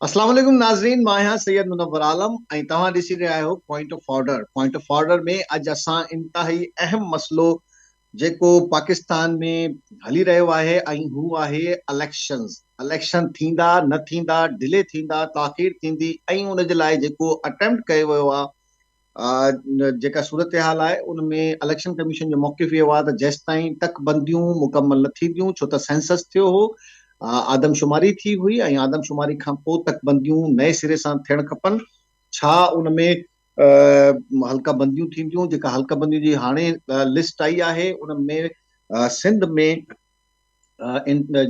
अस्सलाम वालेकुम नाज़रीन, मां आहियां सैयद मुनव्वर आलम ऐं तव्हां ॾिसी रहिया आहियो पॉइंट ऑफ ऑर्डर में अॼु असां इंतहाई अहम मसलो जेको पाकिस्तान में हली रहियो आहे ऐं हू आहे इलेक्शन थींदा न थींदा, डिले थींदा, ताख़ीर थींदी ऐं उन जे लाइ जेको अटेम्प्ट कयो वियो आहे, जेका सूरत हाल आहे उन में इलेक्शन कमीशन जो मौक़िफ़ इहो आहे त जेसिताईं तकबंदियूं मुकमल न थींदियूं, छो त सेंसस थियो हो, आदमशुमारी थी हुई ऐं आदमशुमारी खां पोइ तकबंदियूं नए सिरे सां थियणु खपनि। छा उन में हल्का बंदियूं थींदियूं? जेका हल्का बंदियूं जी हाणे लिस्ट आई आहे उन में सिंध में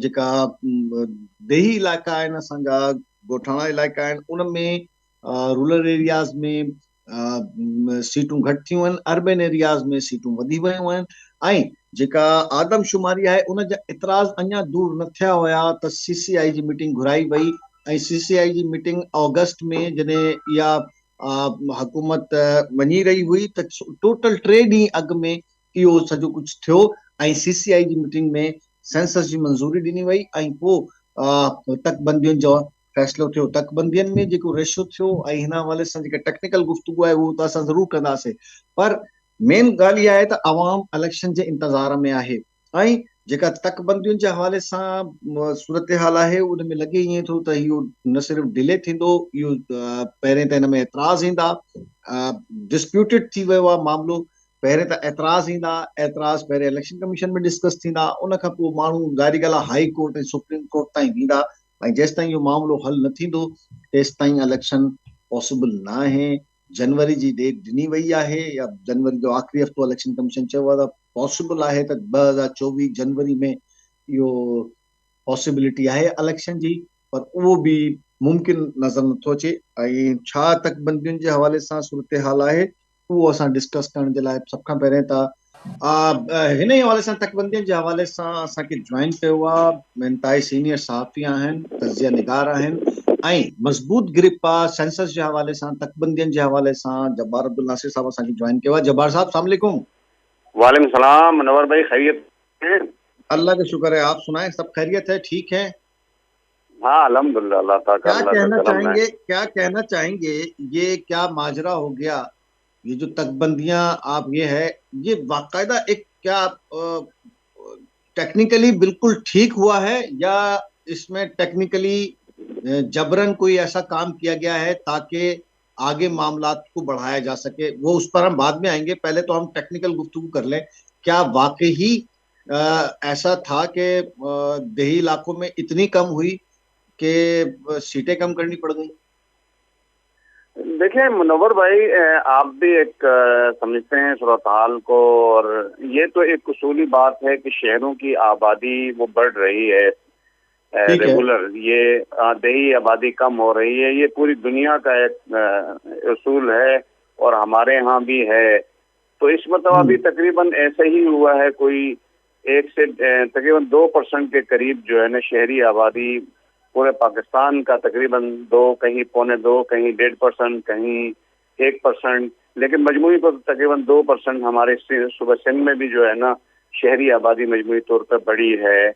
जेका देही इलाइक़ा आहिनि, असांजा ॻोठाणा इलाइक़ा आहिनि, उन में रूरल एरियाज़ में सीटूं घटि थियूं आहिनि, अर्बन एरियाज़ में सीटूं वधी वियूं आहिनि ऐं जेका आदमशुमारी आहे उन जा इतराज़ अञा दूर न थिया हुया त सीसीआई जी मीटिंग घुराई वई ऐं सीसीआई जी मीटिंग अगस्त में जॾहिं इहा हुकूमत वञी रही हुई त टोटल 3 ॾींहं अॻु में इहो सॼो कुझु थियो ऐं सीसीआई जी मीटिंग में सेंसस जी मंज़ूरी ॾिनी वई ऐं पोइ तकबंदियुनि जो फ़ैसिलो थियो। तकबंदियुनि में जेको रेशो थियो ऐं हिन हवाले सां जेका टेक्निकल गुफ़्तगू आहे उहो त असां ज़रूरु कंदासीं, पर मेन ॻाल्हि इहा आहे त अवाम इलेक्शन जे इंतज़ार में आहे ऐं जेका तकबंदियुनि जे हवाले सां सूरत हाल आहे उन में लॻे ईअं थो त इहो न सिर्फ़ु डिले थींदो, इहो पहिरें त हिन में एतिराज़ ईंदा, डिस्प्यूटेड थी वियो आहे मामिलो। पहिरें त एतिराज़ ईंदा, एतिराज़ पहिरें इलेक्शन कमीशन में डिस्कस थींदा, उन खां पोइ माण्हू ॻाल्हि ॻाल्हि हाई कोर्ट ऐं सुप्रीम कोर्ट ताईं वेंदा ऐं जेसि ताईं इहो मामिलो हल न थींदो तेसि ताईं इलेक्शन पॉसिबल न आहे। जनवरी जी डेट ॾिनी वई आहे या जनवरी जो आख़िरी हफ़्तो इलेक्शन कमीशन चयो आहे त पॉसिबल आहे त 2024 जनवरी में इहो पॉसिबिलिटी आहे इलेक्शन जी, पर उहो बि मुमकिन नज़र नथो अचे। ऐं छा तकबंदियुनि जे हवाले सां सूरत हाल आहे उहो असां डिस्कस करण जे लाइ सभ खां पहिरियों त हिन ई हवाले सां तकबंदियुनि जे हवाले सां असांखे जॉइन कयो आहे इंतहाई सीनियर सहाफ़ी आहिनि, तज़िया निगार आहिनि ऐं मज़बूत ग्रिप आहे सेंसस जे हवाले सां, तकबंदियुनि जे हवाले सां जब्बार अब्दुल नासिर साहब असांखे जॉइन कयो आहे। जब्बार साहब अस्सलाम वालेकुम। वालेकुम सलाम मनवर भाई, खैरियत है? अल्लाह का शुक्र है, आप सुनाएं, सब खैरियत है? ठीक है। हाँ अल्हम्दुलिल्लाह, अल्लाह का करम है। क्या कहना चाहेंगे, ये क्या माजरा हो गया? ये जो तकबंदियां आप ये है, ये बाकायदा एक क्या टेक्निकली बिल्कुल ठीक हुआ है या इसमें टेक्निकली जबरन कोई ऐसा काम किया गया है ताकि आगे मामलात को बढ़ाया जा सके? वो उस पर हम बाद में आएंगे, पहले तो हम टेक्निकल गुफ्तगू कर लें। क्या वाकई ऐसा था कि देही इलाकों में इतनी कम हुई कि सीटें कम करनी पड़ गई? देखिए मुनव्वर भाई, आप भी एक समझते हैं सूरत हाल को, और ये तो एक उसूली बात है कि शहरों की आबादी वो बढ़ रही है रेगुलर, ये देही आबादी कम हो रही है, ये पूरी दुनिया का एक उसूल है और हमारे यहाँ भी है। तो इस मतलब भी तकरीबन ऐसे ही हुआ है, कोई 1 से तकरीबन 2% के करीब जो है ना शहरी आबादी पूरे पाकिस्तान का तकरीबन 2, कहीं 2.25, कहीं 1.5%, कहीं 1%, लेकिन मजमूई पर तकरीबन 2% हमारे सूबे सिंध में भी जो है ना शहरी आबादी मजमूई तौर पर बढ़ी है।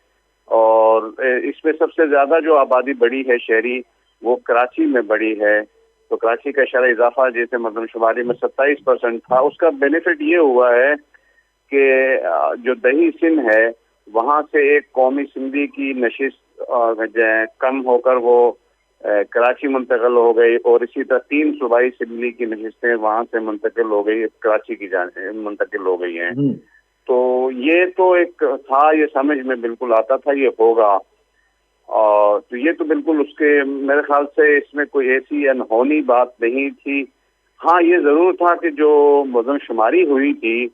और इसमें सबसे ज्यादा जो आबादी बढ़ी है शहरी, वो कराची में बढ़ी है। तो कराची का इशारा इजाफा जैसे मरदमशुमारी में 27% था, उसका बेनिफिट ये हुआ है कि जो दही सिंध है वहाँ से एक कौमी सिंधी की नशिस्त कम होकर वो कराची मुंतकिल हो गई, और इसी तरह 3 सूबाई सिंधी की नशिस्तें वहाँ से मुंतकिल हो गई, कराची की मुंतकिल हो गई हैं। तो ये तो एक था, ये समझ में बिल्कुल आता था ये होगा, और तो ये तो बिल्कुल उसके मेरे ख्याल से इसमें कोई ऐसी अनहोनी बात नहीं थी। हाँ, ये ज़रूर था कि जो मरदमशुमारी हुई थी,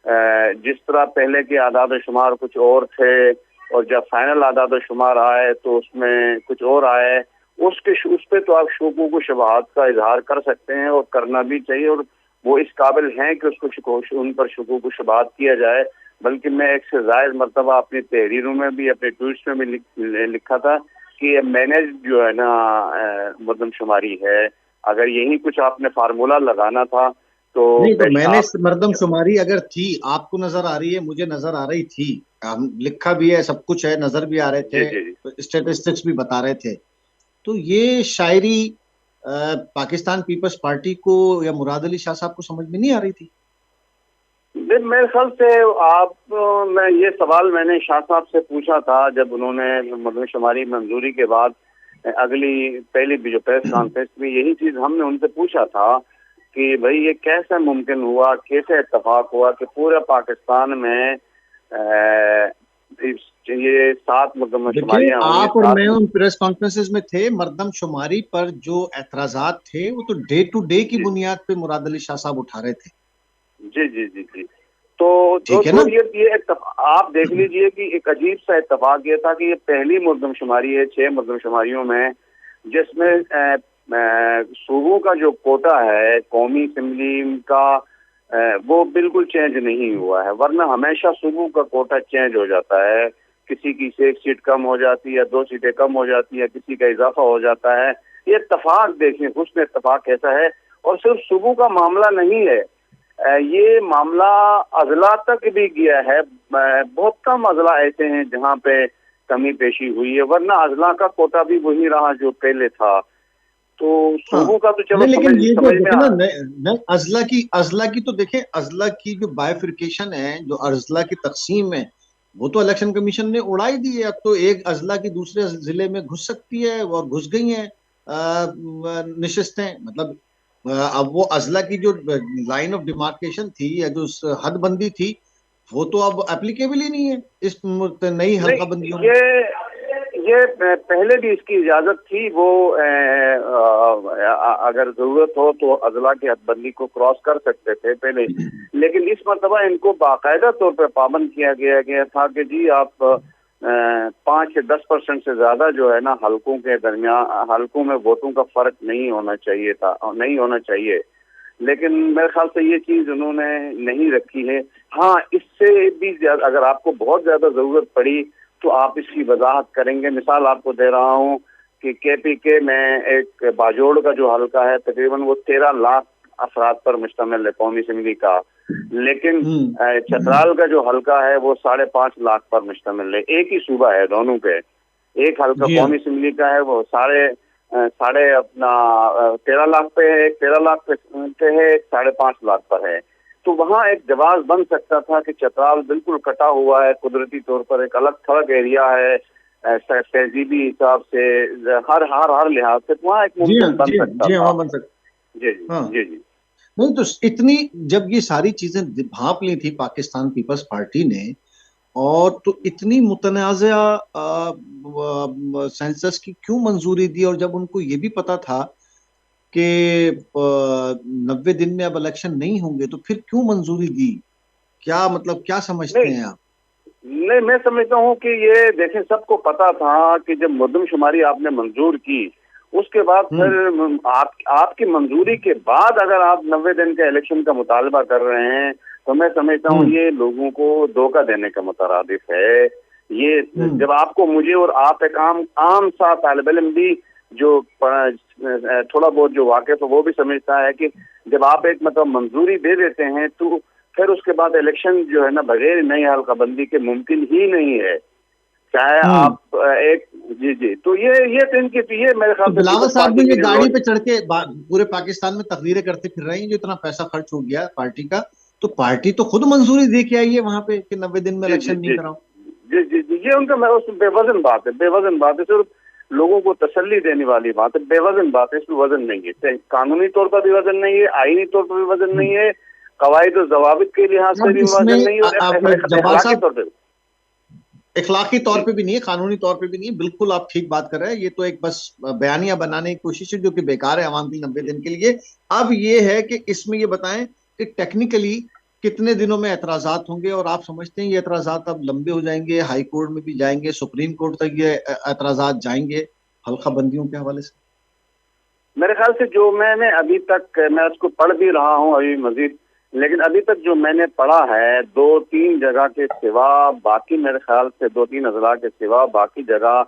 जिस तरह पहले के आदाद शुमार कुछ और थे और जब फाइनल आदाद शुमार आए तो उसमें कुछ और आए, उस पे तो आप शुकूक व शुबहात का इजहार कर सकते हैं और करना भी चाहिए, और वो इस काबिल हैं कि उसको उन पर शुकूक व शुबहात किया जाए। बल्कि मैं एक से ज़ायद मरतबा अपनी तहरीरों में भी, अपने ट्वीट्स में भी लिखा था कि ये मैनेज जो है ना मरदमशुमारी है। अगर यही कुछ आपने फार्मूला लगाना था तो नहीं, तो मैंने मरदमशुमारी अगर थी, आपको नजर आ रही है, मुझे नजर आ रही थी, हम लिखा भी है, सब कुछ है, नजर भी आ रहे थे, जी। स्टेटिस्टिक्स भी बता रहे थे, تو یہ شاعری پاکستان پیپلز پارٹی کو یا مراد علی شاہ صاحب کو سمجھ میں نہیں آ رہی تھی؟ میرے خیال سے آپ میں یہ سوال میں نے شاہ صاحب سے پوچھا تھا جب انہوں نے مردم شماری منظوری کے بعد اگلی پہلی جو پریس کانفرنس میں، یہی چیز ہم نے ان سے پوچھا تھا کہ بھئی یہ کیسے ممکن ہوا، کیسے اتفاق ہوا کہ پورے پاکستان میں یہ 7 مردم شماریاں ہوئی. آپ اور میں ان پریس کانفرنسز میں تھے، مردم شماری پر جو اعتراضات تھے وہ تو ڈے ٹو ڈے کی بنیاد پہ مراد علی شاہ صاحب اٹھا رہے تھے. جی جی جی جی. تو یہ آپ دیکھ لیجئے کہ ایک عجیب سا اتفاق یہ تھا کہ یہ پہلی مردم شماری ہے 6 مردم شماریوں میں جس میں صوبوں کا جو کوٹا ہے قومی اسمبلی کا وہ بالکل چینج نہیں ہوا ہے، ورنہ ہمیشہ صوبوں کا کوٹا چینج ہو جاتا ہے، کسی کی سے 1 سیٹ کم ہو جاتی ہے، 2 سیٹیں کم ہو جاتی ہے، کسی کا اضافہ ہو جاتا ہے. یہ اتفاق دیکھیں حسن اتفاق کیسا ہے. اور صرف صوبوں کا معاملہ نہیں ہے، یہ معاملہ اضلاع تک بھی گیا ہے. بہت کم اضلاع ایسے ہیں جہاں پہ کمی پیشی ہوئی ہے، ورنہ اضلاع کا کوٹا بھی وہی رہا جو پہلے تھا. تو صوبوں کا تو چلو لیکن یہ جو سمجھ دیکھیں میں نا اضلاع کی تو دیکھیں، اضلاع کی جو بائیفرکیشن ہے، جو اضلاع کی تقسیم ہے، وہ تو الیکشن کمیشن نے اڑائی دی ہے. اب تو ایک اضلاع کی دوسرے ضلع میں گھس سکتی ہے اور گھس گئی ہیں نشستیں. مطلب اب وہ اضلاع کی جو لائن آف ڈیمارکیشن تھی یا جو حد بندی تھی وہ تو اب اپلیکیبل ہی نہیں ہے اس نئی حلقہ بندیوں میں. یہ پہلے بھی اس کی اجازت تھی، وہ اگر ضرورت ہو تو اضلاع کی حد بندی کو کراس کر سکتے تھے پہلے، لیکن اس مرتبہ ان کو باقاعدہ طور پہ پابند کیا گیا تھا کہ جی آپ 5 سے 10% سے زیادہ جو ہے نا حلقوں کے درمیان، حلقوں میں ووٹوں کا فرق نہیں ہونا چاہیے. لیکن میرے خیال سے یہ چیز انہوں نے نہیں رکھی ہے. ہاں اس سے بھی زیادہ اگر آپ کو بہت زیادہ ضرورت پڑی تو آپ اس کی وضاحت کریں گے. مثال آپ کو دے رہا ہوں کہ کے پی کے میں ایک باجوڑ کا جو حلقہ ہے تقریباً وہ 13 لاکھ افراد پر مشتمل ہے قومی اسمبلی کا، لیکن چترال کا جو حلقہ ہے وہ 5.5 لاکھ پر مشتمل ہے. ایک ہی صوبہ ہے دونوں پہ، ایک حلقہ قومی اسمبلی کا ہے وہ ساڑھے 13 لاکھ پہ ہے، ایک 13 لاکھ پہ ہے، ایک 5.5 لاکھ پر ہے. تو وہاں ایک جواز بن سکتا تھا کہ چترال بالکل کٹا ہوا ہے قدرتی طور پر، ایک الگ تھلگ ایریا ہے تہذیبی حساب سے، ہر لحاظ سے وہاں ایک ممکن بن سکتا تھا. جی جی. نہیں تو اتنی جب یہ ساری چیزیں بھانپ لی تھی پاکستان پیپلز پارٹی نے، اور تو اتنی متنازعہ سینسس کی کیوں منظوری دی؟ اور جب ان کو یہ بھی پتا تھا کہ 90 دن میں اب الیکشن نہیں ہوں گے تو پھر کیوں منظوری دی؟ کیا مطلب کیا سمجھتے ہیں آپ؟ نہیں، میں سمجھتا ہوں کہ یہ دیکھیں سب کو پتا تھا کہ جب مردم شماری آپ نے منظور کی اس کے بعد پھر آپ کی منظوری کے بعد اگر آپ 90 دن کے الیکشن کا مطالبہ کر رہے ہیں تو میں سمجھتا ہوں یہ لوگوں کو دھوکہ دینے کا مترادف ہے. یہ جب آپ کو مجھے اور آپ ایک عام سا طالب علم بھی جو تھوڑا بہت جو واقف ہے وہ بھی سمجھتا ہے کہ جب آپ ایک مطلب منظوری دے دیتے ہیں تو پھر اس کے بعد الیکشن جو ہے نا بغیر نئی حلقہ بندی کے ممکن ہی نہیں ہے، چاہے آپ ایک جی. تو یہ ان کی میرے خیال سے بلاول صاحب نے یہ گاڑی پہ چڑھ کے پورے پاکستان میں تقریریں کرتے پھر رہے ہیں، جو اتنا پیسہ خرچ ہو گیا پارٹی کا، تو پارٹی تو خود منظوری دے کے آئی ہے وہاں پہ کہ 90 دن میں الیکشن نہیں کراؤ. جی. یہ ان کا بے وزن بات ہے، صرف لوگوں کو تسلی دینے والی بات ہے، بے وزن بات ہے، اس میں وزن نہیں ہے. قانونی طور پر بھی وزن نہیں ہے، آئینی طور پر بھی وزن نہیں ہے، قواعد و ضوابط کے لحاظ سے بھی وزن نہیں ہے، اور اخلاقی طور پہ اخلاقی طور پہ بھی نہیں ہے، قانونی طور پہ بھی نہیں ہے. بالکل آپ ٹھیک بات کر رہے ہیں. یہ تو ایک بس بیانیہ بنانے کی کوشش ہے جو کہ بیکار ہے عوام کی 90 دن کے لیے. اب یہ ہے کہ اس میں یہ بتائیں کہ ٹیکنیکلی کتنے دنوں میں اعتراضات ہوں گے، اور آپ سمجھتے ہیں یہ اعتراضات اب لمبے ہو جائیں گے، ہائی کورٹ میں بھی جائیں گے، سپریم کورٹ تک یہ اعتراضات جائیں گے حلقہ بندیوں کے حوالے سے؟ میرے خیال سے جو میں نے ابھی تک، میں اس کو پڑھ بھی رہا ہوں ابھی مزید، لیکن ابھی تک جو میں نے پڑھا ہے 2-3 جگہ کے سوا باقی، میرے خیال سے 2-3 اضلاع کے سوا باقی جگہ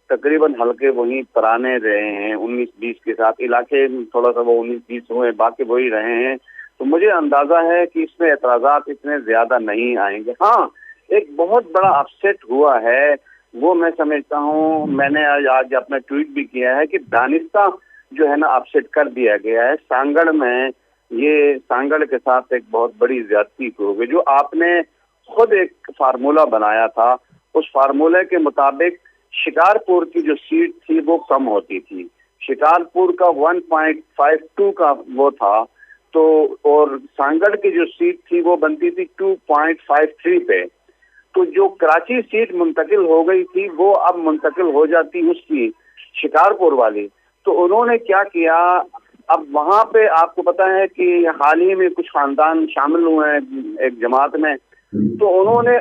تقریباً حلقے وہی پرانے رہے ہیں 19-20 کے ساتھ، علاقے تھوڑا سا وہ 19-20 ہوئے، باقی وہی رہے ہیں. تو مجھے اندازہ ہے کہ اس میں اعتراضات اتنے زیادہ نہیں آئیں گے. ہاں ایک بہت بڑا اپسیٹ ہوا ہے وہ میں سمجھتا ہوں، میں نے آج اپنا ٹویٹ بھی کیا ہے کہ دانستہ جو ہے نا اپسیٹ کر دیا گیا ہے سانگڑ میں. یہ سانگڑ کے ساتھ ایک بہت بڑی زیادتی ہوگی. جو آپ نے خود ایک فارمولہ بنایا تھا، اس فارمولے کے مطابق شکارپور کی جو سیٹ تھی وہ کم ہوتی تھی. شکارپور کا 1.52 کا وہ تھا تو، اور سانگڑ کی جو سیٹ تھی وہ بنتی تھی 2.53 پہ. تو جو کراچی سیٹ منتقل ہو گئی تھی وہ اب منتقل ہو جاتی اس کی شکارپور والی. تو انہوں نے کیا کیا، اب وہاں پہ آپ کو پتا ہے کہ حال ہی میں کچھ خاندان شامل ہوئے ہیں ایک جماعت میں. تو انہوں نے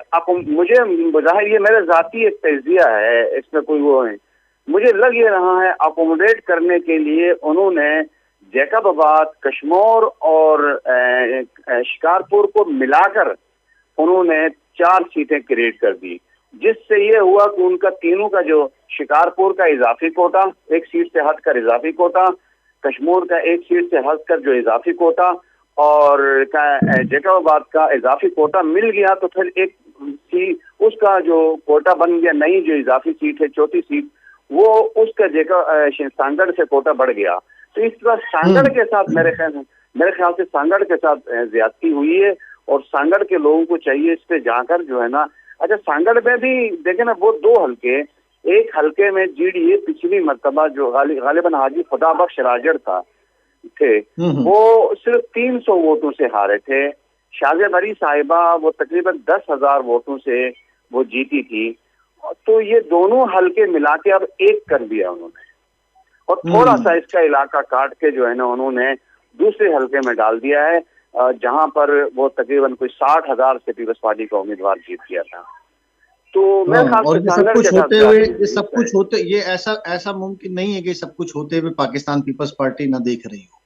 مجھے بظاہر یہ میرے ذاتی ایک تجزیہ ہے، اس میں کوئی وہ ہے، مجھے لگ یہ رہا ہے اکوموڈیٹ کرنے کے لیے انہوں نے جیکب آباد، کشمور اور شکارپور کو ملا کر انہوں نے 4 سیٹیں کریٹ کر دی، جس سے یہ ہوا کہ ان کا تینوں کا جو شکارپور کا اضافی کوٹا، ایک سیٹ سے ہٹ کر اضافی کوٹا، کشمور کا ایک سیٹ سے ہٹ کر جو اضافی کوٹا اور جیکب آباد کا اضافی کوٹا مل گیا. تو پھر ایک اس کا جو کوٹا بن گیا، نئی جو اضافی سیٹ ہے چوتھی سیٹ، وہ اس کا سانگڑ سے کوٹا بڑھ گیا. تو اس طرح سانگڑ کے ساتھ میرے خیال سے سانگڑ کے ساتھ زیادتی ہوئی ہے، اور سانگڑ کے لوگوں کو چاہیے اس پہ جا کر جو ہے نا. اچھا سانگڑ میں بھی دیکھیں نا، وہ 2 حلقے، ایک حلقے میں جی ڈی اے پچھلی مرتبہ جو غالباً حاجی خدا بخش راجڑ تھے وہ صرف 300 ووٹوں سے ہارے تھے. شازیہ بری صاحبہ وہ تقریباً 10,000 ووٹوں سے وہ جیتی تھی. تو یہ دونوں حلقے ملا کے اب ایک کر دیا انہوں نے، اور تھوڑا سا اس کا علاقہ کاٹ کے جو ہے نا انہوں نے دوسرے حلقے میں ڈال دیا ہے، جہاں پر وہ تقریباً کوئی 60,000 سے پیپلز پارٹی کا امیدوار جیت گیا تھا. تو میرے خیال اور سے یہ سب سانگڑ کچھ کے ساتھ ہوتے ہوئے، یہ سب زیادہ کچھ ہوتے، یہ ایسا ممکن نہیں ہے کہ سب کچھ ہوتے ہوئے پاکستان پیپلز پارٹی نہ دیکھ رہی ہو.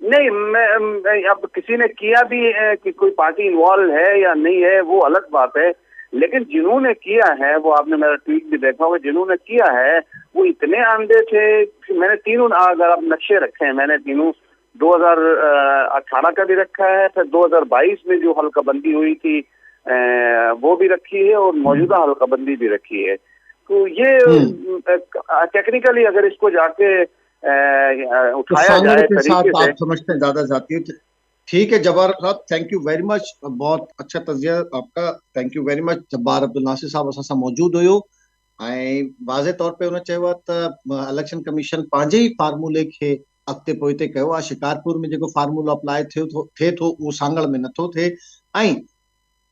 نہیں، میں اب کسی نے کیا بھی ہے کہ کوئی پارٹی انوالو ہے یا نہیں ہے وہ الگ بات ہے، لیکن جنہوں نے کیا ہے، وہ آپ نے میرا ٹویٹ بھی دیکھا ہوگا، جنہوں نے کیا ہے وہ اتنے آندے تھے کہ میں نے تینوں، اگر آپ نقشے رکھے ہیں، میں نے تینوں 2018 کا بھی رکھا ہے، پھر 2022 میں جو حلقہ بندی ہوئی تھی وہ بھی رکھی ہے، اور موجودہ حلقہ بندی بھی رکھی ہے. تو یہ ٹیکنیکلی اگر اس کو جا کے تو اٹھایا سانگڑ جائے کے ساتھ طریقے سے. آپ سمجھتے ہیں زیادہ ذاتی. ٹھیک ہے جبار صاحب، تھینک یو ویری مچ، بہت اچھا تجزیہ آپ کا، thank you very much. Jabbar Abdul Nasir صاحب اساں سان موجود हुयो ऐं वाज़े तौर पे हुन चयो आहे त इलेक्शन कमीशन पंहिंजे ई फार्मूले खे अॻिते पोइते कयो आहे. शिकारपुर में जेको फार्मूलो अप्लाई थिए थो उहो सांगड़ में नथो थिए, ऐं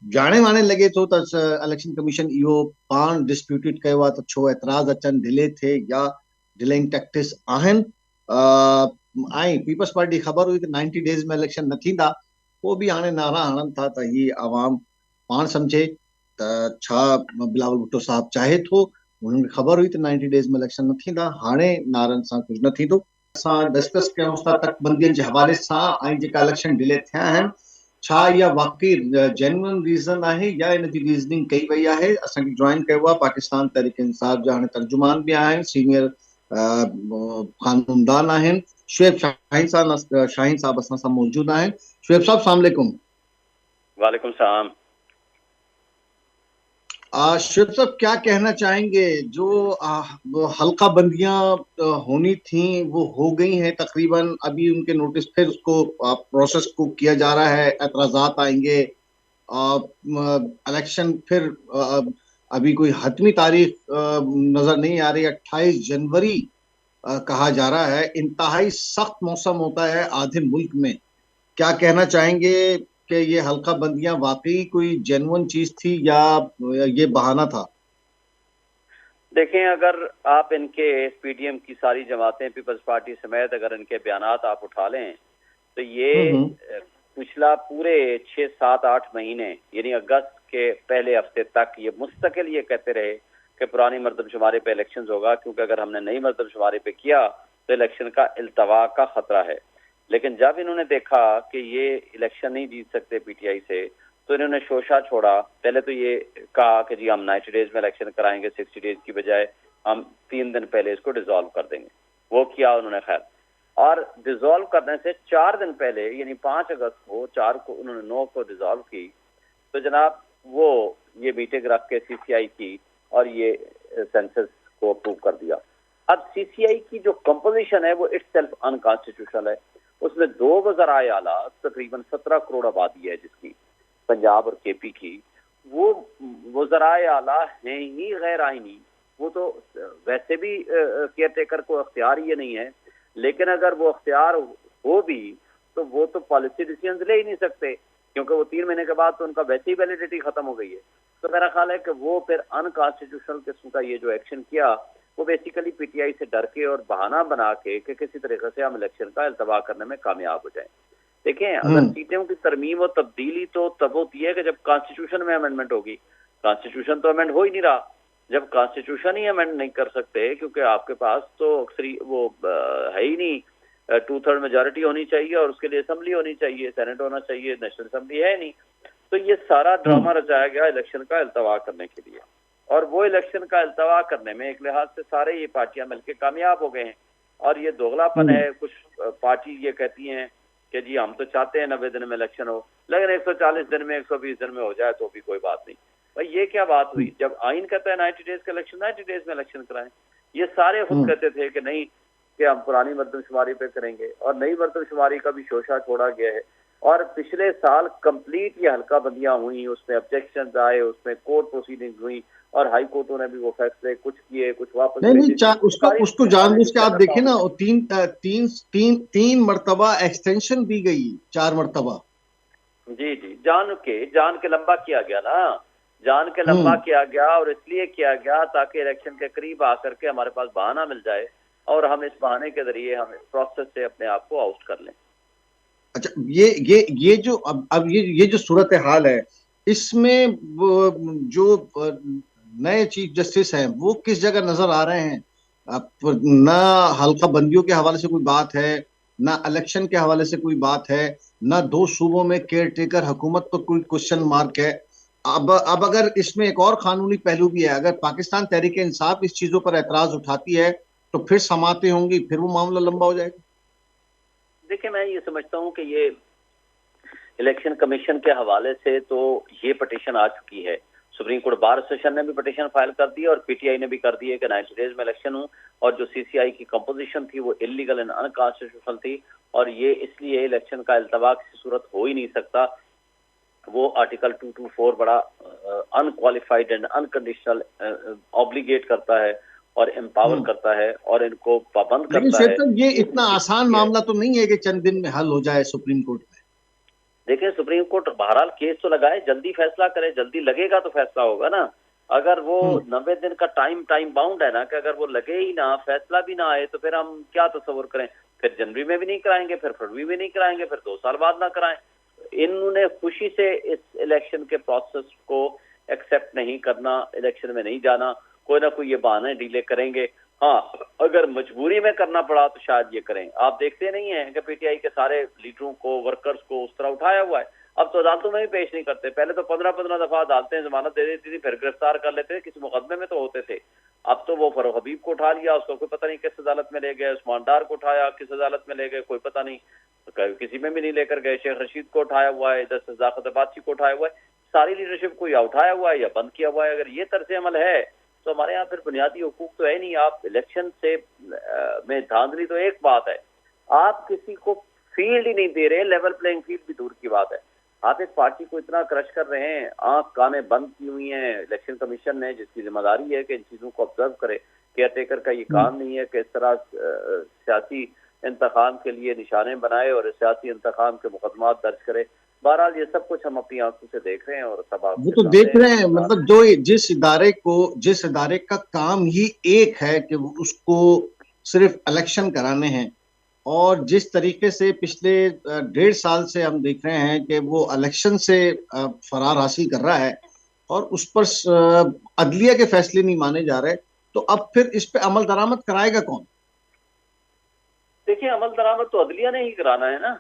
जाणे वाणे लॻे थो त इलेक्शन कमीशन इहो पाण डिस्प्यूटेड कयो आहे त छो एतिराज़ अचनि, डिले थिए या डिलेइंग टैक्टिस आहिनि. ऐं पीपल्स पार्टी ख़बर हुई त 90 डेज़ में इलेक्शन न थींदा, पोइ बि हाणे नारा हणनि था त ही आवाम पाण सम्झे त छा बिलावल भुट्टो साहब चाहे थो. हुननि खे ख़बर हुई त 90 डेज़ में इलेक्शन न थींदा, हाणे नारनि सां कुझु न थींदो. असां डिस्कस कयूं था तकबंदीअ जे हवाले सां, ऐं जेका इलेक्शन डिले थिया आहिनि, छा इहा वाकई जेन्युइन रीज़न आहे या इन जी रीज़निंग कई वई आहे. असांखे जॉइन कयो आहे पाकिस्तान तहरीक इंसाफ जा हाणे तर्जुमान बि आहिनि, सीनियर कानूनदान आहिनि, शुएब शाहीन साहब असां सां मौजूद आहिनि. शुएब साहब अस्सलाम वालेकुम. वालेकुम सलाम. शुएब साहब क्या कहना चाहेंगे, जो हल्का बंदियां होनी थी वो हो गई हैं तकरीबन, अभी उनके नोटिस फिर उसको प्रोसेस को किया जा रहा है, एतराजात आएंगे, इलेक्शन फिर अभी कोई हतमी तारीख नजर नहीं आ रही, 28 जनवरी कहा जा रहा है. इंतहाई सख्त मौसम होता है आधे मुल्क में. क्या कहना चाहेंगे कि ये हल्का बंदियां वाकई कोई जेन्युइन चीज थी या ये बहाना था? देखें, अगर आप इनके पीडीएम की सारी जमातें पीपल्स पार्टी समेत अगर इनके बयानात आप उठा लें तो ये पिछला पूरे 6, 7, 8 महीने यानी अगस्त के पहले हफ्ते तक ये मुस्तकिल ये कहते रहे कि पुरानी मर्दमशुमारी पे इलेक्शन होगा, क्योंकि अगर हमने नई मर्दमशुमारी पे किया तो इलेक्शन का इल्तवा का खतरा है. लेकिन जब इन्होंने देखा कि ये इलेक्शन नहीं जीत सकते पीटीआई से, तो इन्होंने शोशा छोड़ा. पहले तो ये कहा कि जी हम 90 डेज में इलेक्शन कराएंगे, 60 डेज की बजाय हम 3 दिन पहले इसको डिसॉल्व कर देंगे. वो किया उन्होंने खैर, और डिसॉल्व करने से 4 दिन पहले यानी 5 अगस्त को 4 को उन्होंने 9 को डिसॉल्व की. तो जनाब वो ये मीटिंग रख के सीसीआई की اور یہ سینسس کو اپروو کر دیا۔ اب سی سی آئی کی جو کمپوزیشن ہے وہ اٹ سیلف انکانسٹیٹیوشنل ہے، اس میں 2 وزرائے اعلیٰ، تقریباً 17 کروڑ آبادی ہے جس کی، پنجاب اور کے پی کی، وہ وزرائے اعلیٰ ہیں ہی غیر آئینی، وہ تو ویسے بھی کیئر ٹیکر کو اختیار یہ نہیں ہے، لیکن اگر وہ اختیار ہو بھی تو وہ تو پالیسی ڈیسیژنز لے ہی نہیں سکتے، کیونکہ وہ 3 مہینے کے بعد تو ان کا ویسے ہی ویلیڈیٹی ختم ہو گئی ہے۔ تو میرا خیال ہے کہ وہ پھر انکانسٹیٹیوشنل قسم کا یہ جو ایکشن کیا وہ بیسیکلی پی ٹی آئی سے ڈر کے اور بہانہ بنا کے کہ کسی طریقے سے ہم الیکشن کا التوا کرنے میں کامیاب ہو جائیں۔ دیکھیں اگر سیٹوں کی ترمیم و تبدیلی تو تب ہوتی ہے کہ جب کانسٹیٹیوشن میں امینڈمنٹ ہوگی، کانسٹیٹیوشن تو امینڈ ہو ہی نہیں رہا، جب کانسٹیٹیوشن ہی امینڈ نہیں کر سکتے کیونکہ آپ کے پاس تو اکثری وہ ہے ہی نہیں، 2/3 میجورٹی ہونی چاہیے اور اس کے لیے اسمبلی ہونی چاہیے، سینٹ ہونا چاہیے، نیشنل اسمبلی ہے نہیں، تو یہ سارا ڈرامہ رچایا گیا الیکشن کا التوا کرنے کے لیے، اور وہ الیکشن کا التوا کرنے میں ایک لحاظ سے سارے یہ پارٹیاں مل کے کامیاب ہو گئے ہیں، اور یہ دوغلاپن ہے۔ کچھ پارٹی یہ کہتی ہیں کہ جی ہم تو چاہتے ہیں 90 دن میں الیکشن ہو، لیکن 140 دن میں 120 دن میں ہو جائے تو بھی کوئی بات نہیں۔ بھائی یہ کیا بات ہوئی؟ جب آئین کہتا ہے 90 ڈیز کا الیکشن، 90 ڈیز میں الیکشن کرائیں۔ یہ سارے خود کہتے تھے کہ نہیں، کہ ہم پرانی مردم شماری پہ کریں گے، اور نئی مردم شماری کا بھی شوشہ چھوڑا گیا ہے، اور پچھلے سال کمپلیٹ یہ حلقہ بندیاں ہوئیں، اس میں آبجیکشنز آئے، اس میں کورٹ پروسیڈنگز ہوئیں، اور ہائی کورٹوں نے بھی وہ فیصلے کچھ کیے، کچھ واپس نہیں، اس کو جان بوجھ کے آپ دیکھیں نا، تین مرتبہ ایکسٹینشن دی گئی، 4 مرتبہ۔ جی جی، جان کے لمبا کیا گیا نا، جان کے لمبا کیا گیا، اور اس لیے کیا گیا تاکہ الیکشن کے قریب آ کر کے ہمارے پاس بہانہ مل جائے اور ہم اس بہانے کے ذریعے ہم اس پروسیس سے اپنے آپ کو آؤٹ کر لیں۔ اچھا، یہ جو اب یہ جو صورتحال ہے، اس میں جو نئے چیف جسٹس ہیں وہ کس جگہ نظر آ رہے ہیں؟ نہ حلقہ بندیوں کے حوالے سے کوئی بات ہے، نہ الیکشن کے حوالے سے کوئی بات ہے، نہ 2 صوبوں میں کیئر ٹیکر حکومت پر کوئی کوشچن مارک ہے۔ اب اگر اس میں ایک اور قانونی پہلو بھی ہے، اگر پاکستان تحریک انصاف اس چیزوں پر اعتراض اٹھاتی ہے تو پھر سماعتیں ہوں گی، پھر وہ معاملہ لمبا ہو جائے گا۔ دیکھیں میں یہ سمجھتا ہوں کہ یہ الیکشن کمیشن کے حوالے سے تو یہ پٹیشن آ چکی ہے، سپریم کورٹ بار ایسوسیشن نے بھی پٹیشن فائل کر دی اور پی ٹی آئی نے بھی کر دی ہے کہ 90 ڈیز میں الیکشن ہوں، اور جو سی سی آئی کی کمپوزیشن تھی وہ انلیگل اینڈ انکانسٹیٹیوشنل تھی، اور یہ اس لیے الیکشن کا التوا کسی صورت ہو ہی نہیں سکتا۔ وہ آرٹیکل 224 بڑا انکوالیفائڈ اینڈ انکنڈیشنل آبلیگیٹ کرتا ہے اور امپاور کرتا ہے اور ان کو پابند کرتا ہے۔ لیکن شیخ صاحب یہ اتنا آسان معاملہ تو نہیں ہے کہ چند دن میں حل ہو جائے سپریم کورٹ میں۔ دیکھیں سپریم کورٹ بہرحال کیس تو لگائے، جلدی فیصلہ کرے، جلدی لگے گا تو فیصلہ ہوگا نا۔ اگر وہ 90 دن کا ٹائم باؤنڈ ہے نا، کہ اگر وہ لگے ہی نہ، فیصلہ بھی نہ آئے، تو پھر ہم کیا تصور کریں؟ پھر جنوری میں بھی نہیں کرائیں گے، پھر فروری میں نہیں کرائیں گے، پھر 2 سال بعد نہ کرائیں۔ انہوں نے خوشی سے اس الیکشن کے پروسیس کو ایکسیپٹ نہیں کرنا، الیکشن میں نہیں جانا، کوئی نہ کوئی یہ بہانے ڈیلے کریں گے۔ ہاں اگر مجبوری میں کرنا پڑا تو شاید یہ کریں۔ آپ دیکھتے نہیں ہیں کہ پی ٹی آئی کے سارے لیڈروں کو، ورکرز کو اس طرح اٹھایا ہوا ہے، اب تو عدالتوں میں بھی پیش نہیں کرتے۔ پہلے تو 15 دفعہ عدالتیں ضمانت دے دیتی تھی، پھر گرفتار کر لیتے تھے، کسی مقدمے میں تو ہوتے تھے۔ اب تو وہ فاروق حبیب کو اٹھا لیا، اس کو کوئی پتہ نہیں کس عدالت میں لے گئے، عثمان ڈار کو اٹھایا کس عدالت میں لے گئے کوئی پتہ نہیں، کسی میں بھی نہیں لے کر گئے، شیخ رشید کو اٹھایا ہوا ہے، ادھر سے ذاکر عباسی کو اٹھایا ہوا ہے، ساری لیڈرشپ کو یا اٹھایا ہوا ہے یا بند کیا ہوا ہے۔ اگر یہ طرز عمل ہے تو ہمارے یہاں پھر بنیادی حقوق تو ہے نہیں۔ آپ الیکشن سے میں دھاندلی تو ایک بات ہے، آپ کسی کو فیلڈ ہی نہیں دے رہے، لیول پلینگ فیلڈ بھی دور کی بات ہے۔ آپ ایک پارٹی کو اتنا کرش کر رہے ہیں، آنکھ کانیں بند کی ہوئی ہیں الیکشن کمیشن نے، جس کی ذمہ داری ہے کہ ان چیزوں کو آبزرو کرے۔ کیئر ٹیکر کا یہ کام نہیں ہے کہ اس طرح سیاسی انتخاب کے لیے نشانے بنائے اور سیاسی انتخاب کے مقدمات درج کرے۔ بہرحال یہ سب کچھ ہم اپنی آنکھوں سے دیکھ رہے ہیں، اور سب آپ وہ تو دیکھ رہے ہیں، مطلب جو جس ادارے کا کام ہی ایک ہے کہ وہ اس کو صرف الیکشن کرانے ہیں، اور جس طریقے سے پچھلے 1.5 سال سے ہم دیکھ رہے ہیں کہ وہ الیکشن سے فرار حاصل کر رہا ہے اور اس پر عدلیہ کے فیصلے نہیں مانے جا رہے، تو اب پھر اس پہ عمل درآمد کرائے گا کون؟ دیکھیں عمل درآمد تو عدلیہ نے ہی کرانا ہے نا۔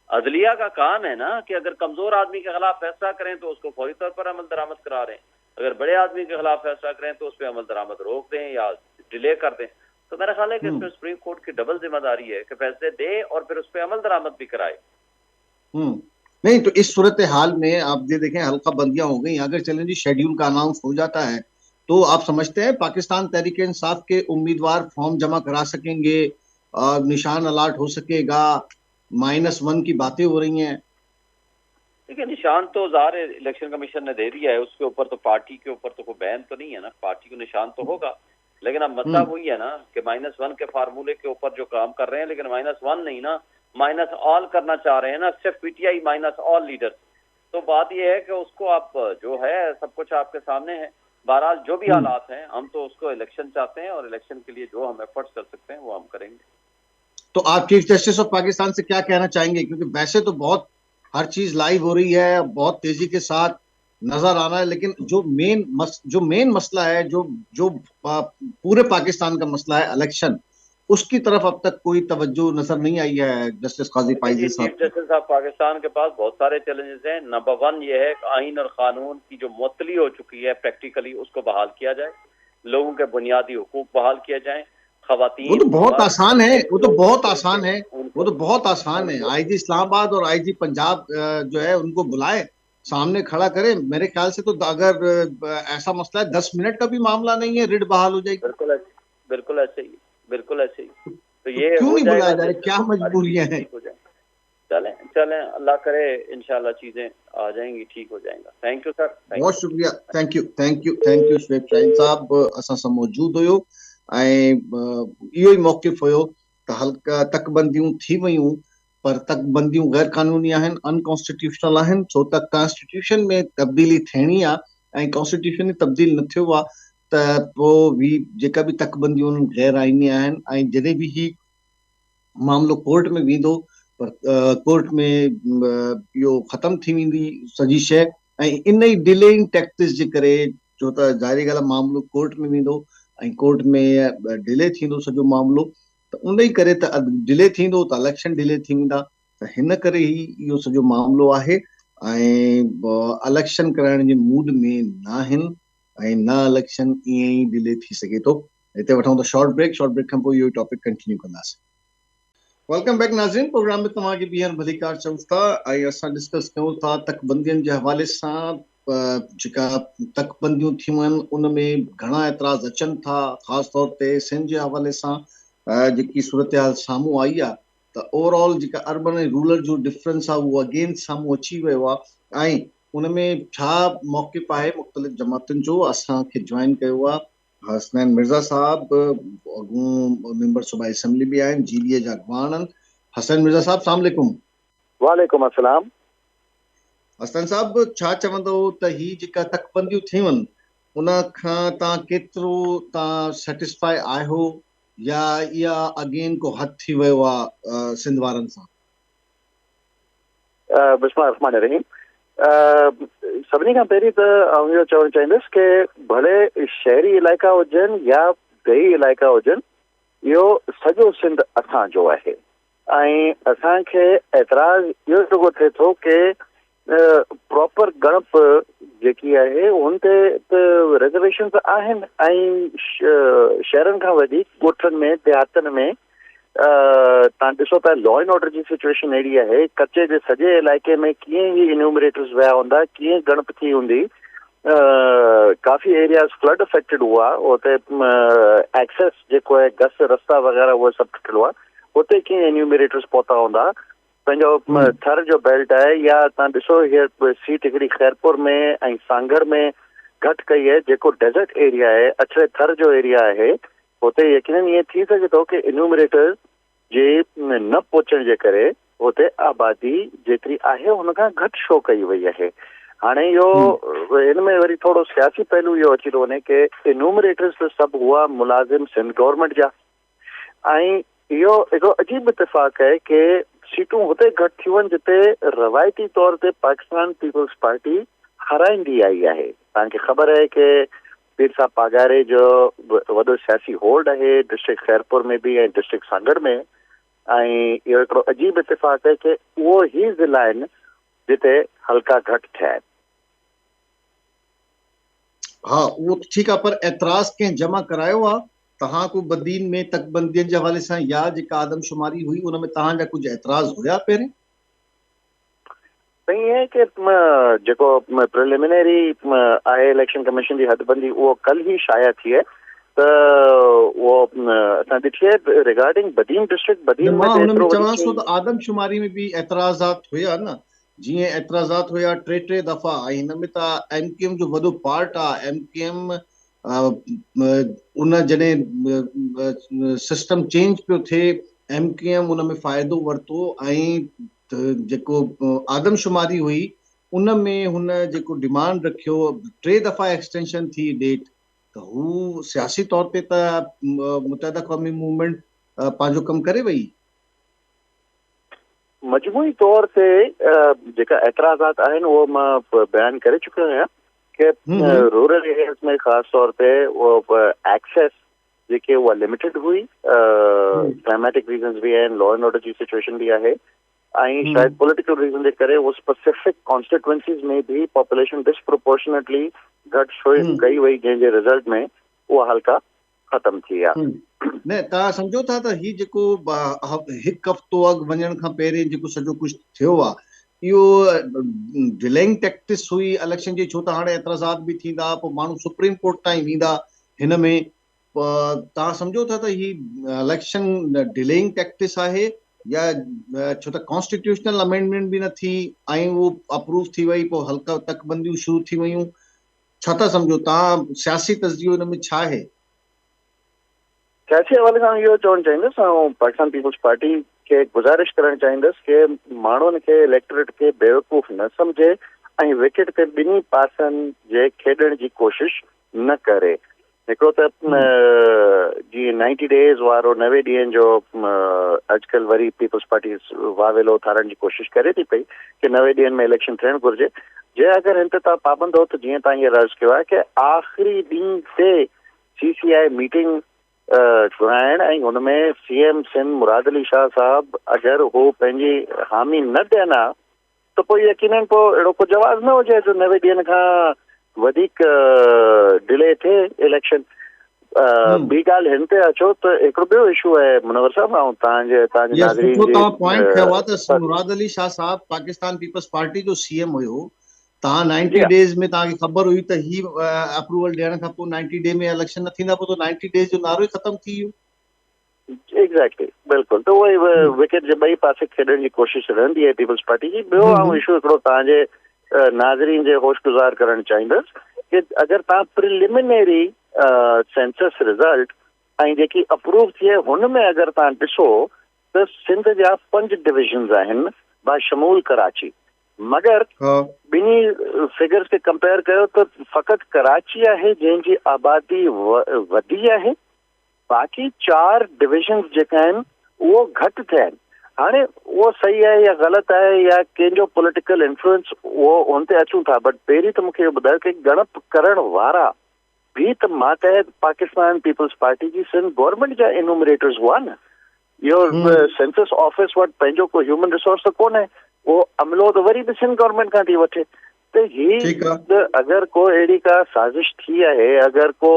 عدلیہ کا کام ہے نا کہ اگر کمزور آدمی کے خلاف فیصلہ کریں تو اس کو فوری طور پر عمل درآمد کرا رہے ہیں، اگر بڑے آدمی کے خلاف فیصلہ کریں تو اس پہ عمل درآمد روک دیں یا ڈیلے کر دیں۔ تو میرا خیال ہے کہ اس پہ سپریم کورٹ کی ڈبل ذمہ داری ہے کہ فیصلے دے اور پھر اس پہ عمل درآمد بھی کرائے۔ نہیں تو اس صورتحال میں آپ یہ دیکھیں حلقہ بندیاں ہو گئی، اگر چلیں جی شیڈیول کا اناؤنس ہو جاتا ہے तो आप समझते हैं पाकिस्तान तहरीक इंसाफ के उम्मीदवार फॉर्म जमा करा सकेंगे, निशान अलाट हो सकेगा, -1 की बातें हो रही हैं? देखिए, निशान तो ज़ाहिर इलेक्शन कमीशन ने दे दिया है, उसके ऊपर तो पार्टी के ऊपर तो कोई बैन तो नहीं है ना, पार्टी को निशान तो होगा। लेकिन अब मसला वही है ना कि -1 के फार्मूले के ऊपर जो काम कर रहे हैं, लेकिन -1 नहीं ना, -ऑल करना चाह रहे हैं ना, सिर्फ पीटीआई -ऑल लीडर। तो बात यह है कि उसको आप जो है सब कुछ आपके सामने है। बहरहाल जो भी हालात हैं, हम तो उसको इलेक्शन चाहते हैं और इलेक्शन के लिए जो हम एफर्ट्स कर सकते हैं वो हम करेंगे। तो आप चीफ जस्टिस ऑफ पाकिस्तान से क्या कहना चाहेंगे? क्योंकि वैसे तो बहुत हर चीज लाइव हो रही है, बहुत तेजी के साथ नजर आ रहा है, लेकिन जो मेन मसला है, जो जो पूरे पाकिस्तान का मसला है, इलेक्शन, उसकी तरफ अब तक कोई तवज्जो नजर नहीं आई है जस्टिस काजी फाइजी साहब। चीफ जस्टिस ऑफ पाकिस्तान के पास बहुत सारे चैलेंजेस हैं। नंबर 1 ये है कि आइन और कानून की जो मुअत्तली हो चुकी है प्रैक्टिकली, उसको बहाल किया जाए, लोगों के बुनियादी हुकूक बहाल किए जाएं। वो तो बहुत आसान है, वो तो बहुत आसान है, वो तो बहुत आसान है। आईजी इस्लामाबाद और आईजी पंजाब जो है उनको बुलाए, सामने खड़ा करे। मेरे ख्याल से तो अगर ऐसा मसला है 10 मिनट का भी मामला नहीं है, रिट बहाल हो जाएगी। बिल्कुल ऐसे ही, बिल्कुल ऐसे ही। तो ये क्यों नहीं बुलाया जा रहा? क्या मजबूरियां हैं? चलें चलें, अल्लाह करे इंशाल्लाह चीजें आ जाएंगी, ठीक हो जाएगा। थैंक यू सर, बहुत शुक्रिया, थैंक यू शुएब शाहीन साहब, असां सां मौजूद हुयो। ऐं इहो ई मौक़िफ़ हुयो त हल्का तकबंदियूं थी वयूं, पर तकबंदियूं गैर कानूनी आहिनि, अनकॉन्स्टिट्यूशनल आहिनि, छो त कॉन्स्टिट्यूशन में तब्दीली थियणी आहे ऐं कॉन्स्टिट्यूशन ई तब्दील न थियो आहे त पोइ बि जेका बि तकबंदियूं आहिनि गैर आइनी आहिनि। ऐं जॾहिं बि ही मामलो कोर्ट में वेंदो, पर कोर्ट में इहो ख़तम थी वेंदी सॼी शइ। ऐं इन ई डिलेइंग टैक्टिस जे करे, छो त ज़ाहिरी ॻाल्हि आहे मामलो कोर्ट में वेंदो ऐं कोर्ट में डिले थींदो सॼो मामलो, त उन ई करे त डिले थींदो त इलेक्शन डिले थी वेंदा। त हिन करे ई इहो सॼो मामलो आहे ऐं इलेक्शन कराइण जे मूड में न आहिनि ऐं न इलेक्शन ईअं ई डिले थी सघे थो। हिते वठूं था शॉर्ट ब्रेक खां पोइ इहो टॉपिक कंटिन्यू कंदासीं। वेलकम बैक नाज़रीन, प्रोग्राम में तव्हांखे ॿीहर भलीकार चऊं था ऐं असां डिस्कस कयूं था तकबंदियुनि जे हवाले सां। जेका तकबंदियूं थियूं आहिनि उन में घणा एतिराज़ अचनि था, ख़ासि तौर ते सिंध जे हवाले सां जेकी सूरत हाल साम्हूं आई आहे, त ओवरऑल जेका अर्बन ऐं रूरल जो डिफरेंस आहे उहो अगेन साम्हूं अची वियो आहे। ऐं उन में छा मौक़िफ़ आहे मुख़्तलिफ़ जमातुनि जो? असांखे ज्वाइन कयो आहे हसनैन मिर्ज़ा साहब, अॻूं मेंबर सूबाई असेंबली बि आहिनि, जीडीए जा अॻवान आहिनि। हसन मिर्ज़ा साहब, अस्सलाम वालेकुम। वालेकुम अस्सलाम। हसन साहब, छा चवंदो त ही जेका तकबंदियूं थियूं आहिनि उन खां तव्हां केतिरो तव्हां सेटिस्फाई आहियो या इहा अगेन को हद थी वियो आहे सिंध वारनि सां? बिस्मिल्लाह रहमान रहीम। सभिनी खां पहिरीं त आउं इहो चवणु चाहींदुसि कि भले शहरी इलाइक़ा हुजनि या ॾही इलाइक़ा हुजनि, इहो सॼो सिंध असांजो आहे ऐं असांखे एतिराज़ इहो रुॻो थिए थो कि प्रॉपर ॻणप जेकी आहे हुन ते रिजर्वेशन आहिनि ऐं शहरनि खां वधीक ॻोठनि में देहातनि में तव्हां ॾिसो था लॉ एंड ऑर्डर जी सिचुएशन अहिड़ी आहे, कचे जे सॼे इलाइक़े में कीअं ई इन्यूमरेटर्स विया हूंदा, कीअं गणप थी हूंदी, काफ़ी एरियाज़ फ्लड अफेक्टेड हुआ, उते एक्सेस जेको आहे गस रस्ता वग़ैरह उहो सभु टुटियल हुआ, उते कीअं इन्यूमरेटर्स पहुता हूंदा। पंहिंजो थर जो बेल्ट आहे या तव्हां ॾिसो हीअ सीट हिकिड़ी खैरपुर में ऐं सांगड़ में घटि कई आहे, जेको डेजर्ट एरिया आहे, अछड़े थर जो एरिया आहे, उते यकीनन ईअं थी सघे थो कि इन्यूमरेटर जे न पहुचण जे करे उते आबादी जेतिरी आहे हुन खां घटि शो कई वई आहे। हाणे इहो हिन में वरी थोरो सियासी पहलू इहो अची थो वञे कि इन्यूमरेटर्स त सभु हुआ मुलाज़िम सिंध गवर्नमेंट जा ऐं इहो हिकिड़ो अजीब इतफ़ाक़ आहे कि सीटूं हुते घटि थियूं आहिनि जिते रवायती तौर ते पाकिस्तान पीपल्स पार्टी हाराईंदी आई आहे। तव्हांखे ख़बर आहे कि पीर साहब पागारे जो वॾो सियासी होल्ड आहे डिस्ट्रिक्ट खैरपुर में बि ऐं डिस्ट्रिक्ट सांगड़ में, ऐं इहो हिकिड़ो अजीब इतफ़ाक़ आहे कि उहो ई ज़िला आहिनि जिते हल्का घटि थिया आहिनि। हा, उहो ठीकु आहे, पर एतिराज़ कंहिं जमा करायो आहे तव्हां को बदीन में तकबंदियुनि जे हवाले सां या जेका आदमशुमारी हुई उन में तव्हांजा कुझु एतिराज़ हुया पहिरीं? सही है कि जेको प्रिलिमिनरी आहे इलेक्शन कमीशन जी हदबंदी उहो कल ही शाया थी है, त उहो असां ॾिठी आहे रिगार्डिंग बदीन डिस्ट्रिक्ट बदीन में मां हुन में एतिरो चवां वधीक थो त आदमशुमारी में बि एतिराज़ात हुया न, जीअं एतिराज़ात हुया टे दफ़ा, ऐं हिन में त MKM जो वॾो पार्ट आहे। MKM उन जॾहिं सिस्टम चेंज पियो थिए, MKM उन में फ़ाइदो वरितो, ऐं जेको आदमशुमारी हुई उन में हुन जेको डिमांड रखियो 3 दफ़ा एक्सटेंशन थी डेट, त हू सियासी तौर ते त मुतहदा क़ौमी मूवमेंट पंहिंजो कमु करे वई। मजमूई तौर ते जेका एतिराज़ात आहिनि उहो मां बयानु करे चुकियो आहियां कि रूरल एरियाज़ में ख़ासि तौर ते उहो एक्सेस जेके उहा लिमिटेड हुई, क्लाइमेटिक रीज़न्स बि आहिनि, लॉ एंड ऑर्डर जी सिचुएशन बि आहे, ऐं शायदि पॉलिटिकल रीज़न जे करे उहो स्पेसिफिक कॉन्स्टिट्यूएंसीज़ में बि पॉपुलेशन डिस्प्रोपोर्शनेटली घटि शो कई वई, जंहिंजे रिज़ल्ट में उहा हल्का ख़तम थी विया। न तव्हां सम्झो था त ही जेको हिकु हफ़्तो अॻु वञण खां पहिरीं जेको सॼो कुझु थियो आहे, इहो डिलेइंग टैक्टिस हुई इलेक्शन जी, छो त हाणे एतिराज़ात बि थींदा, पोइ माण्हू सुप्रीम कोर्ट ताईं वेंदा हिन में, तव्हां सम्झो था त ही इलेक्शन डिलेइंग टैक्टिस आहे, या छो त कॉन्स्टिट्यूशनल अमेंडमेंट बि न थी ऐं उहो अप्रूव थी वई, पोइ हल्का तकबंदियूं शुरू थी वयूं, छा था सम्झो तव्हां? सियासी तस्दियो हिन में छा आहे? सियासी हवाले सां इहो चवणु चाहींदुसि, ऐं पाकिस्तान पीपुल्स पार्टी खे गुज़ारिश करणु चाहींदुसि कि माण्हुनि खे इलेक्टोरेट खे बेवकूफ़ न सम्झे ऐं विकेट ते ॿिन्ही पासनि जे खेॾण जी कोशिश न करे। हिकिड़ो त जीअं 90 डेज़ वारो 90 ॾींहंनि जो अॼुकल्ह वरी पीपुल्स पार्टी वावेलो उथारण जी कोशिश करे थी पई कि 90 ॾींहंनि में इलेक्शन थियणु घुरिजे। जे अगरि हिन ते तव्हां पाबंद हो त जीअं तव्हां हीअ अर्ज़ु कयो आहे कि आख़िरी ॾींहं ते CCI मीटिंग घुराइण ऐं हुन में CM सिंध मुराद अली शाह साहब अगरि हू पंहिंजी हामी न ॾियनि हा त पोइ यकीनन पोइ अहिड़ो को जवाब न हुजे जो 90 ॾींहंनि खां वधीक डिले थिए इलेक्शन। ॿी ॻाल्हि हिन ते अचो त हिकिड़ो ॿियो इशू आहे मुनवर साहब, ऐं तव्हांजे नाज़रीन जी पॉइंट खयो आहे त मुराद अली शाह साहब पाकिस्तान पीपल्स पार्टी जो CM हुयो, तव्हां 90 डेज़ में तव्हांखे ख़बर हुई त ही अप्रूवल ॾियण खां पोइ 90 डे में इलेक्शन न थींदा, पोइ त 90 डेज़ जो नारो ई ख़तम थी वियो। एग्ज़ैक्टली, बिल्कुलु। त उहो ई विकेट जे ॿई पासे खेॾण जी कोशिश रहंदी आहे पीपल्स पार्टी जी। ॿियो ऐं इशू हिकिड़ो तव्हांजे नाज़रीन जे होशगुज़ार करणु चाहींदुसि कि अगरि तव्हां प्रिलिमिनरी सेंसस रिज़ल्ट ऐं जेकी अप्रूव थिए हुन में अगरि तव्हां ॾिसो त सिंध जा 5 डिविजन्स आहिनि बाशमूल कराची, मगर ॿिन्ही फिगर्स खे कंपेयर कयो त फ़क़ति कराची आहे जंहिंजी आबादी वधी आहे, बाक़ी 4 डिविजन्स जेका आहिनि उहो घटि थिया आहिनि। हाणे उहो सही आहे या ग़लति आहे या कंहिंजो पॉलिटिकल इन्फ्लुएंस उहो हुन ते अचूं था, बट पहिरीं त मूंखे इहो ॿुधायो कि ॻणप करण वारा भी त मातहत पाकिस्तान पीपुल्स पार्टी जी सिंध गवर्नमेंट जा इनूमरेटर्स हुआ न। इहो सेंसस ऑफिस वटि पंहिंजो को ह्यूमन रिसोर्स त कोन्हे, उहो अमलो त वरी बि सिंध गवर्नमेंट खां थी वठे। त ही अगरि को अहिड़ी का साज़िश थी आहे, अगरि को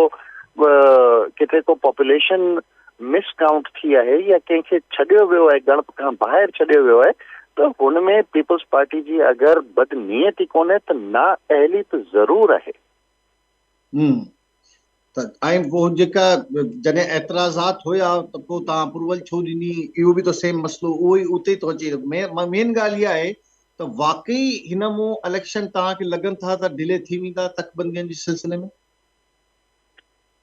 किथे को पॉपुलेशन मिसकाउंट थी आहे या कंहिंखे छॾियो वियो आहे, ॻणप खां ॿाहिरि छॾियो वियो आहे, त हुन में पीपुल्स पार्टी जी अगरि बदनीयती कोन्हे त नाअहली त ज़रूर आहे। ऐं पोइ जेका जॾहिं एतिराज़ात हुया त पोइ तव्हां अप्रूवल छो ॾिनी, इहो बि त सेम मसलो उहो ई उते थो अचे। मेन ॻाल्हि इहा आहे त वाकई हिन मूं इलेक्शन तव्हांखे लॻनि था त डिले थी वेंदा तकबंदियुनि जे सिलसिले में?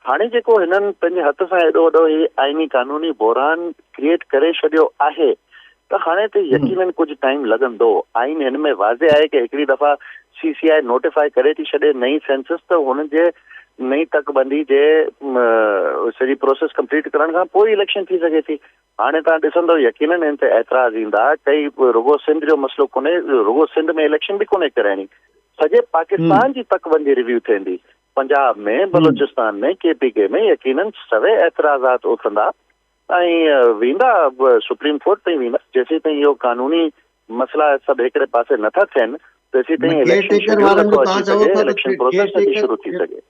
हाणे जेको हिननि पंहिंजे हथ सां एॾो वॾो ही आइनी कानूनी बहरान क्रिएट करे छॾियो आहे त हाणे त यकीनन कुझु टाइम लॻंदो। आइन हिन में वाज़े आहे कि हिकिड़ी दफ़ा CCI नोटिफाई करे थी छॾे नई सेंसस, त हुनजे नई तकबंदी जे सॼी प्रोसेस कंप्लीट करण खां पोइ इलेक्शन थी सघे थी। हाणे तव्हां ॾिसंदव यकीनन हिन ते एतिराज़ ईंदा, कई रुगो सिंध जो मसइलो कोन्हे, रुगो सिंध में इलेक्शन बि कोन्हे कराइणी, सॼे पाकिस्तान जी तकबंदी रिव्यू थींदी। पंजाब में, बलूचिस्तान में, KPK में यकीनन सवे एतिराज़ात उथंदा ऐं वेंदा सुप्रीम कोर्ट ताईं वेंदा। जेसीं ताईं इहो कानूनी मसइला सभु हिकिड़े पासे नथा थियनि तेसीं ताईं इलेक्शन शेड्यूल नथो अची सघे, इलेक्शन प्रोसेस नथी शुरू थी सघे।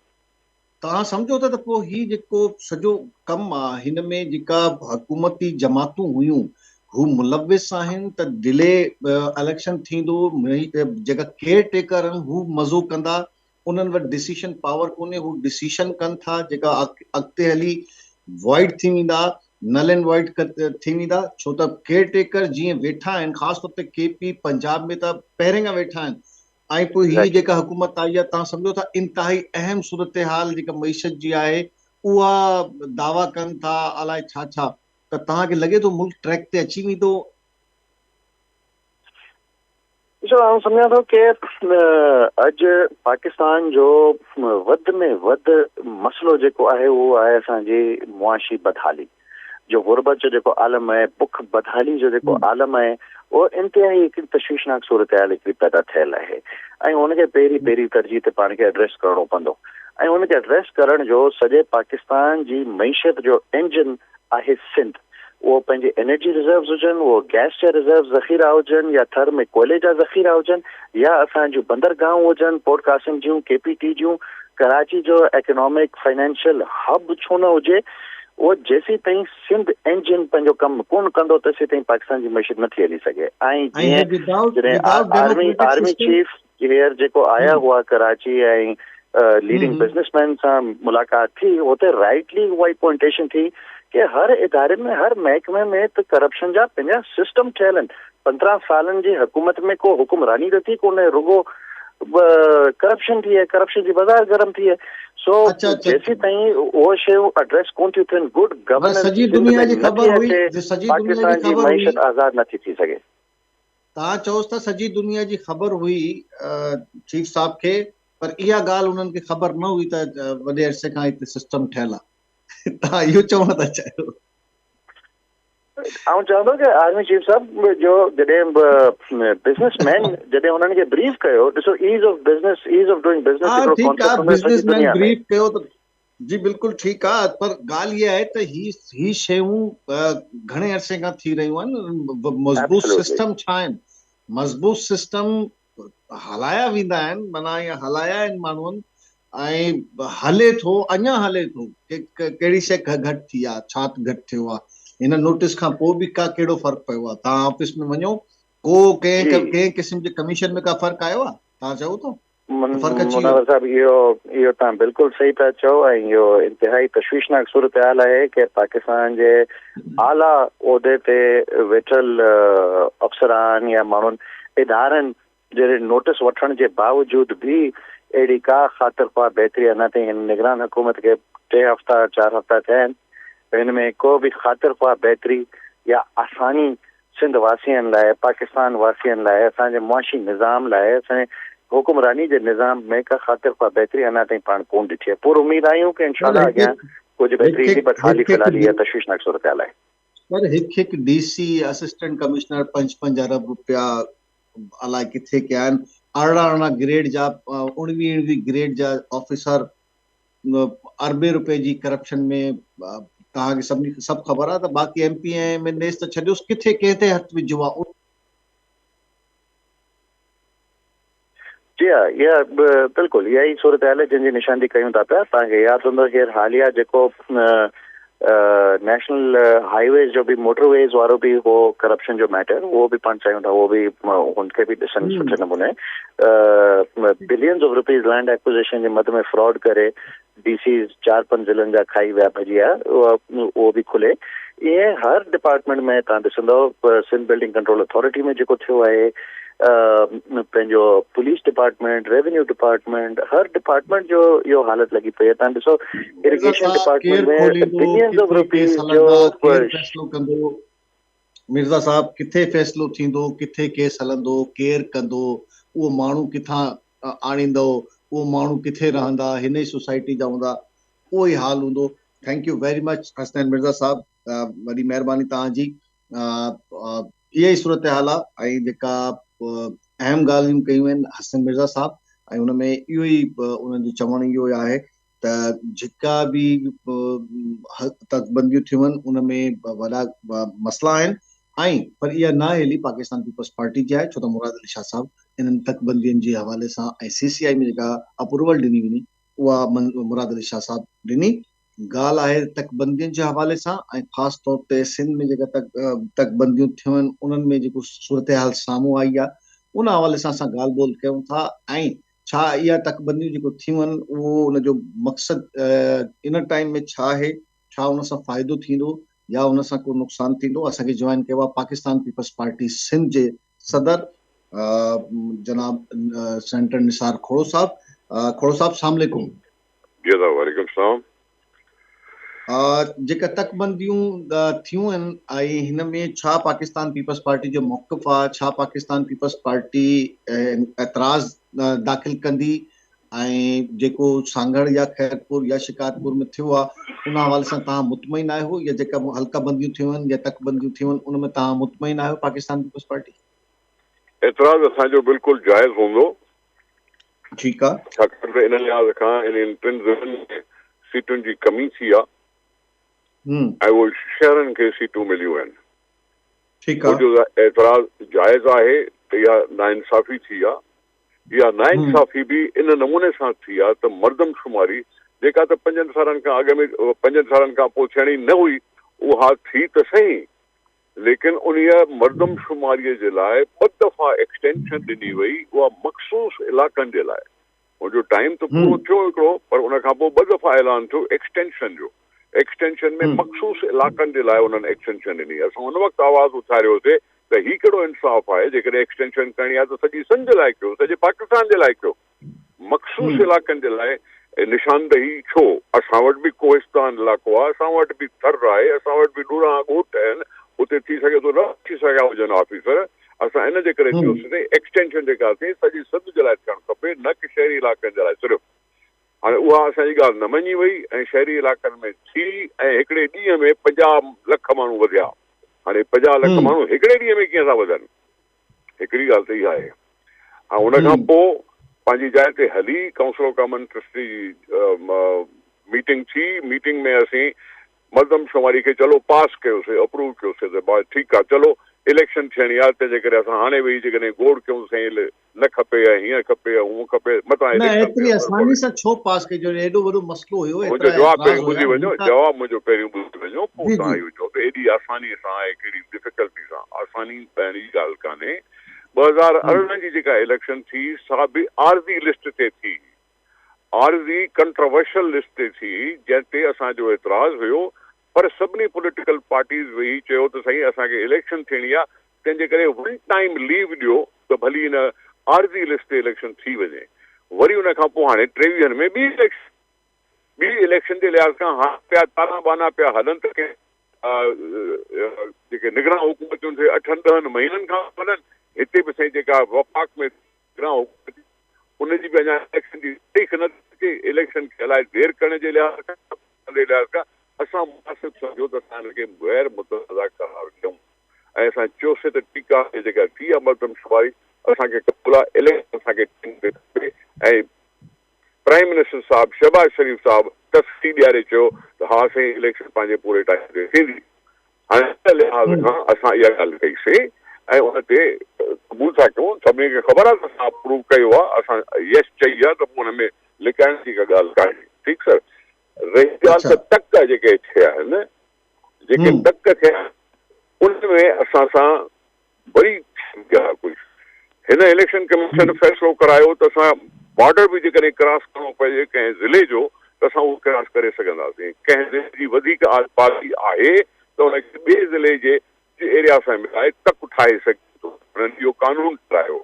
तव्हां सम्झो था त पोइ ही जेको सॼो कमु आहे हिन में जेका हुकूमती जमातूं हुयूं हू मुलविस आहिनि त डिले इलेक्शन थींदो, जेका केयर टेकर आहिनि हू मज़ो कंदा, उन्हनि वटि डिसीशन पावर कोन्हे, हू डिसीशन कनि था जेका अॻिते हली वॉइड थी वेंदा, नल एंड वॉइड थी वेंदा, छो त केयर टेकर जीअं वेठा आहिनि, ख़ासि तौर ते केपी पंजाब में त पहिरें खां वेठा आहिनि, ऐं पोइ हीअ जेका हुकूमत आई आहे तव्हां सम्झो था इंतिहाई अहम सूरत हाल जेका मईशत जी आहे उहा दावा कनि था अलाए छा छा, त तव्हांखे लॻे थो मुल्क ट्रैक ते अची वेंदो? ॾिसो, आउं सम्झां थो कि अॼु पाकिस्तान जो वधि में वधि मसइलो जेको आहे उहो आहे असांजी मुआशी बदहाली जो, गुरबत जो जेको आलम आहे, बुख बदहाली जो जेको आलम आहे, उहो इंतिहाई हिकिड़ी तशवीशनाक सूरत हाल हिकिड़ी पैदा थियल आहे, ऐं हुनखे पहिरीं तरजीह ते पाण खे एड्रेस करणो पवंदो, ऐं हुनखे एड्रेस करण जो सॼे पाकिस्तान जी मईशत जो इंजन आहे सिंध। उहो पंहिंजे एनर्जी रिजर्व्स हुजनि, उहो गैस जा रिजर्व ज़ख़ीरा हुजनि, या थर में कोयले जा ज़ख़ीरा हुजनि, या असांजूं बंदरगाहूं हुजनि, पोर्ट कासिम जूं, केपीटी जूं, कराची जो इकोनॉमिक फाइनेंशियल हब छो न हुजे, उहो जेसीं ताईं सिंध इंजन पंहिंजो कमु कोन कंदो तेसीं ताईं पाकिस्तान जी मईशत नथी हली सघे। ऐं जीअं जॾहिं आर्मी चीफ हींअर जेको आया हुआ कराची ऐं लीडिंग बिजनेसमैन सां मुलाक़ात थी, हुते राइटली उहा पॉइंटेशन थी कि हर इदारे में, हर महकमे में त करप्शन जा पंहिंजा सिस्टम ठहियल आहिनि। 15 सालनि जी हुकूमत में को हुकुमरानी त थी कोन्हे, रुगो करप्शन थी आहे, करप्शन जी बाज़ार गरम थी आहे। सो जेसीं ताईं उहो शयूं एड्रेस कोन थियूं थियनि, गुड गवर्नेंस सॼी दुनिया जी ख़बर हुई, पाकिस्तान जी मईशत आज़ाद नथी थी सघे। तव्हां चओसि था सॼी दुनिया जी ख़बर हुई चीफ साहब खे, पर इहा ॻाल्हि उन्हनि खे ख़बर न हुई त वॾे अरसे खां हिते सिस्टम ठहियल आहे। तव्हां इहो चवण था चाहियो? आउं चवंदो कि आर्मी चीफ साहब जो जॾहिं बिज़नेसमैन जॾहिं हुननि खे ब्रीफ कयो, ॾिसो ease of business, ease of doing business हिकिड़ो कॉन्सेप्ट हूंदो आहे सॼी दुनिया में। ब्रीफ कयो त जी बिल्कुलु ठीकु आहे, पर ॻाल्हि इहा आहे त ही शयूं घणे अरसे खां थी रहियूं आहिनि। मज़बूत सिस्टम छा आहिनि? मज़बूत सिस्टम हलाया वेंदा आहिनि, माना ईअं हलाया आहिनि माण्हुनि, ऐं हले थो, अञा हले थो, कहिड़ी शइ घटि थी आहे, छा घटि थियो आहे, हिन नोटिस खां पोइ बि कहिड़ो फ़र्क़ु पियो आहे? तव्हां ऑफिस में वञो, को कंहिं क़िस्म जे कमीशन में का फ़र्क़ु आयो आहे? तव्हां चओ था मुनव्वर साहब, इहो तव्हां बिल्कुलु सही था चओ, ऐं इहो इंतिहाई तशवीशनाक सूरत हाल आहे कि पाकिस्तान जे आला उहिदे ते वेठल अफ़सरान या माण्हुनि इदारनि जे नोटिस वठण जे बावजूद भी अहिड़ी का ख़ातिर ख़्वाह बहितरी अञा ताईं हिन निगरान हुकूमत खे 3 हफ़्ता 4 हफ़्ता थिया आहिनि, हिन में को बि ख़ातिर ख़्वाह बहितरी या आसानी सिंध वासियुनि लाइ, पाकिस्तान वासियुनि लाइ, असांजे मुआशी निज़ाम लाइ, असांजे हुकुमरानी जे निज़ाम में का ख़ातिर ख़्वाह बहितरी अञा ताईं पाण कोन ॾिठी आहे। पूरी उम्मीद आहियूं कि इंशाअल्लाह अॻियां कुझु बहितरी ईंदी, पर हाली फ़िलहाल इहा तशवीशनाक सूरत हाल आहे। पर हिकु डीसी असिस्टेंट कमिश्नर 5 अरब रुपया अलाए किथे कया आहिनि, 18 ग्रेड जा 19 ग्रेड जा ऑफिसर अरबे रुपए जी करप्शन में, तव्हांखे सभु ख़बर आहे। त बाक़ी MP ऐं MNAs त छॾियोसि, किथे कंहिं ते हथ विझो आहे? जी हा, इहा बिल्कुलु इहा ई सूरत हाल आहे जंहिंजी निशानी कयूं था पिया। तव्हांखे यादि हूंदो हींअर हालिया जेको नेशनल हाईवेज जो बि, मोटरवेज वारो बि हो करप्शन जो मैटर, उहो बि पाण चाहियूं था उहो बि हुनखे बि ॾिसनि सुठे नमूने। Billions of rupees land acquisition जे मद में फ्रॉड करे DC 4-5 ज़िलनि जा खाई विया भॼी विया, उहो बि खुले। इहे हर डिपार्टमेंट में तव्हां ॾिसंदव, सिंध बिल्डिंग कंट्रोल अथॉरिटी में जेको थियो आहे, पंहिंजो पुलिस डिपार्टमेंट, रेवेन्यू डिपार्टमेंट, हर डिपार्टमेंट जो इहो हालत लॻी पई आहे। तव्हां ॾिसो इरिगेशन डिपार्टमेंट में बिलियंस ऑफ रुपीज़ जो फ़ैसिलो कंदो, मिर्ज़ा साहब किथे फ़ैसिलो थींदो, किथे केस हलंदो, केरु कंदो, उहो माण्हू किथां आणींदो, उहो माण्हू किथे रहंदा, हिन ई सोसाइटी जा हूंदा, उहो ई हाल हूंदो। Thank you very much Hasnain Mirza साहब, वॾी महिरबानी तव्हांजी। इहा ई सूरत हाल आहे, ऐं जेका अहम ॻाल्हियूं कयूं आहिनि हसन मिर्ज़ा साहब, ऐं हुनमें इहो ई उन्हनि जो चवणु इहो आहे त जेका बि तकबंदियूं थियूं आहिनि उनमें वॾा मसइला आहिनि, ऐं पर इहा न हेली पाकिस्तान पीपल्स पार्टी जी आहे, छो त मुराद अली शाह साहब इन्हनि तकबंदियुनि जे हवाले सां ऐं CCI में जेका अप्रूवल ॾिनी वञी उहा मुराद अली शाह साहब ॾिनी, ॻाल्हि आहे तकबंदियुनि जे हवाले सां ऐं ख़ासि तौर ते सिंध में जेका तकबंदियूं थियूं आहिनि उन्हनि में जेको सूरत हाल साम्हूं आई आहे उन हवाले सां असां ॻाल्हि ॿोल कयूं था। ऐं छा इहा तकबंदियूं जेको थियूं आहिनि उहो उनजो मक़सदु इन टाइम में छा आहे, छा उन सां फ़ाइदो थींदो या उन सां को नुक़सानु थींदो। असांखे जॉइन कयो आहे पाकिस्तान पीपल्स पार्टी सिंध जे सदर जनाब सेंटर निसार खोड़ो साहब। खोड़ो साहब सलाम अलैकुम। जी वालेकुम सलाम। जेका तकबंदियूं थियूं आहिनि ऐं हिन में छा पाकिस्तान पीपल्स पार्टी जो मौक़िफ़ आहे, छा पाकिस्तान पीपल्स पार्टी एतराज़ दाख़िल कंदी ऐं जेको सांगड़ या खैरपुर या शिकारपुर में थियो आहे उन हवाले सां तव्हां मुतमइन आहियो या जेका हल्का बंदियूं थियूं आहिनि या तकबंदियूं थियूं आहिनि उन में तव्हां मुतमइन आहियो पाकिस्तान पीपल्स पार्टी? एतराज़ असांजो बिल्कुलु जाइज़ हूंदो। ठीकु आहे। छाकाणि त इन लिहाज़ खां इन टिनि ज़िलनि में सीटुनि जी कमी थी आहे ऐं उहे शहरनि खे सीटूं मिलियूं आहिनि। ठीकु आहे। मुंहिंजो एतराज़ जाइज़ आहे त इहा नाइंसाफ़ी थी आहे। इहा नाइंसाफ़ी बि इन नमूने सां थी आहे त मर्दमशुमारी जेका त 5 सालनि खां अॻु में 5 सालनि खां पोइ थियणी न हुई उहा थी त सही, लेकिन उन मर्दमशुमारीअ जे लाइ 2 दफ़ा एक्सटेंशन ॾिनी वई, उहा मख़सूस इलाइक़नि जे लाइ। उनजो टाइम त पूरो थियो हिकिड़ो, पर उन खां पोइ 2 दफ़ा ऐलान थियो एक्सटेंशन जो। एक्सटेंशन में मख़सूस इलाइक़नि जे लाइ उन्हनि एक्सटेंशन ॾिनी। असां उन वक़्तु आवाज़ उथारियोसीं त हीउ कहिड़ो इंसाफ़ आहे, जेकॾहिं एक्सटेंशन करणी आहे त सॼी सिंध जे लाइ कयो, सॼे पाकिस्तान जे लाइ कयो। मख़सूस इलाइक़नि जे लाइ निशानदेही छो? असां वटि बि कोहिस्तान इलाइक़ो आहे, असां वटि बि थर आहे, असां वटि बि ॾुरां ॻोठ आहिनि, उते थी सघे थो न थी सघिया हुजनि ऑफिसर। असां इन जे करे चयोसीं एक्सटेंशन जेका थी सॼी सिंध जे लाइ थियणु खपे, न कि शहरी इलाइक़नि जे लाइ सिर्फ़ु। हाणे उहा असांजी ॻाल्हि न मञी वई ऐं शहरी इलाइक़नि में थी ऐं हिकिड़े ॾींहं में 50 लख माण्हू वधिया। हाणे 50 लख माण्हू हिकिड़े ॾींहं में कीअं था वधनि? हिकिड़ी ॻाल्हि त इहा आहे। ऐं उन खां पोइ पंहिंजी जाइ ते हली council of common trustee meeting थी। मीटिंग में असीं मर्दमशुमारी खे चलो पास कयोसीं, अप्रूव कयोसीं त भाई ठीकु आहे, चलो इलेक्शन थियणी आहे, तंहिंजे करे असां हाणे वेही जेकॾहिं गोड़ कयूं साईं न खपे या हीअं खपे या हूअं खपे, मतां एतिरी आसानी सां छो पास कयो? एॾो वॾो मसलो हुयो। मुंहिंजो जवाबु पहिरियों ॿुधी वञो, जवाबु मुंहिंजो पहिरियों ॿुधी वञो, पोइ तव्हां इहो चओ त एॾी आसानी सां आहे, कहिड़ी डिफिकल्टी सां। आसानी पहिरीं ॻाल्हि कान्हे। 2018 जी जेका इलेक्शन थी सा बि आरज़ी लिस्ट ते थी, आरज़ी कंट्रोवर्शियल लिस्ट ते थी, जंहिं ते असांजो एतिराज़ हुयो। पर सभिनी पॉलिटिकल पार्टीज़ वेही चयो त साईं असांखे इलेक्शन थियणी आहे, तंहिंजे करे 1 टाइम लीव ॾियो त भली हिन आरज़ी लिस्ट ते इलेक्शन थी वञे। वरी उन खां पोइ हाणे 23 में ॿी इलेक्शन जे लिहाज़ खां हाणे पिया ताना बाना पिया हलनि त जेके निगरान हुकूमतुनि खे 8-10 महीननि खां हलनि। हिते बि साईं जेका वफ़ाक़ में निगरान हुकूमत उनजी बि अञा इलेक्शन जी तारीख़ न थी। इलेक्शन खे अलाए देरि करण जे लिहाज़ खां असां मुनासिब सम्झो त असां हिनखे गैर मुतनज़ा करार ॾियूं ऐं असां चयोसीं त ठीकु आहे जेका थी आहे मर्दमशुमारी असांखे क़बूल आहे, इलेक्शन असांखे खपे। ऐं प्राइम मिनिस्टर साहब शहबाज शरीफ़ साहब तस्दी ॾियारे चयो त हा साईं इलेक्शन पंहिंजे पूरे टाइम ते थींदी। हाणे हिन लिहाज़ खां असां इहा ॻाल्हि कईसीं ऐं उन ते क़बूल था कयूं। सभिनी खे ख़बर आहे त असां अप्रूव कयो आहे, असां यस चई आहे, त पोइ हुन में लिकाइण जी का ॻाल्हि कान्हे। ठीकु सर। रही ॻाल्हि त टक जेके थिया आहिनि, जेके टक थिया उनमें असां सां वरी कुझु हिन इलेक्शन कमीशन फ़ैसिलो करायो त असां बॉर्डर बि जेकॾहिं क्रॉस करिणो पए कंहिं ज़िले जो त असां उहो क्रॉस करे सघंदासीं। कंहिं ज़िले जी वधीक आबादी आहे त हुनखे ॿिए ज़िले जे एरिया सां मिलाए तक ठाहे सघे थो। हुननि इहो कानून ठाहियो,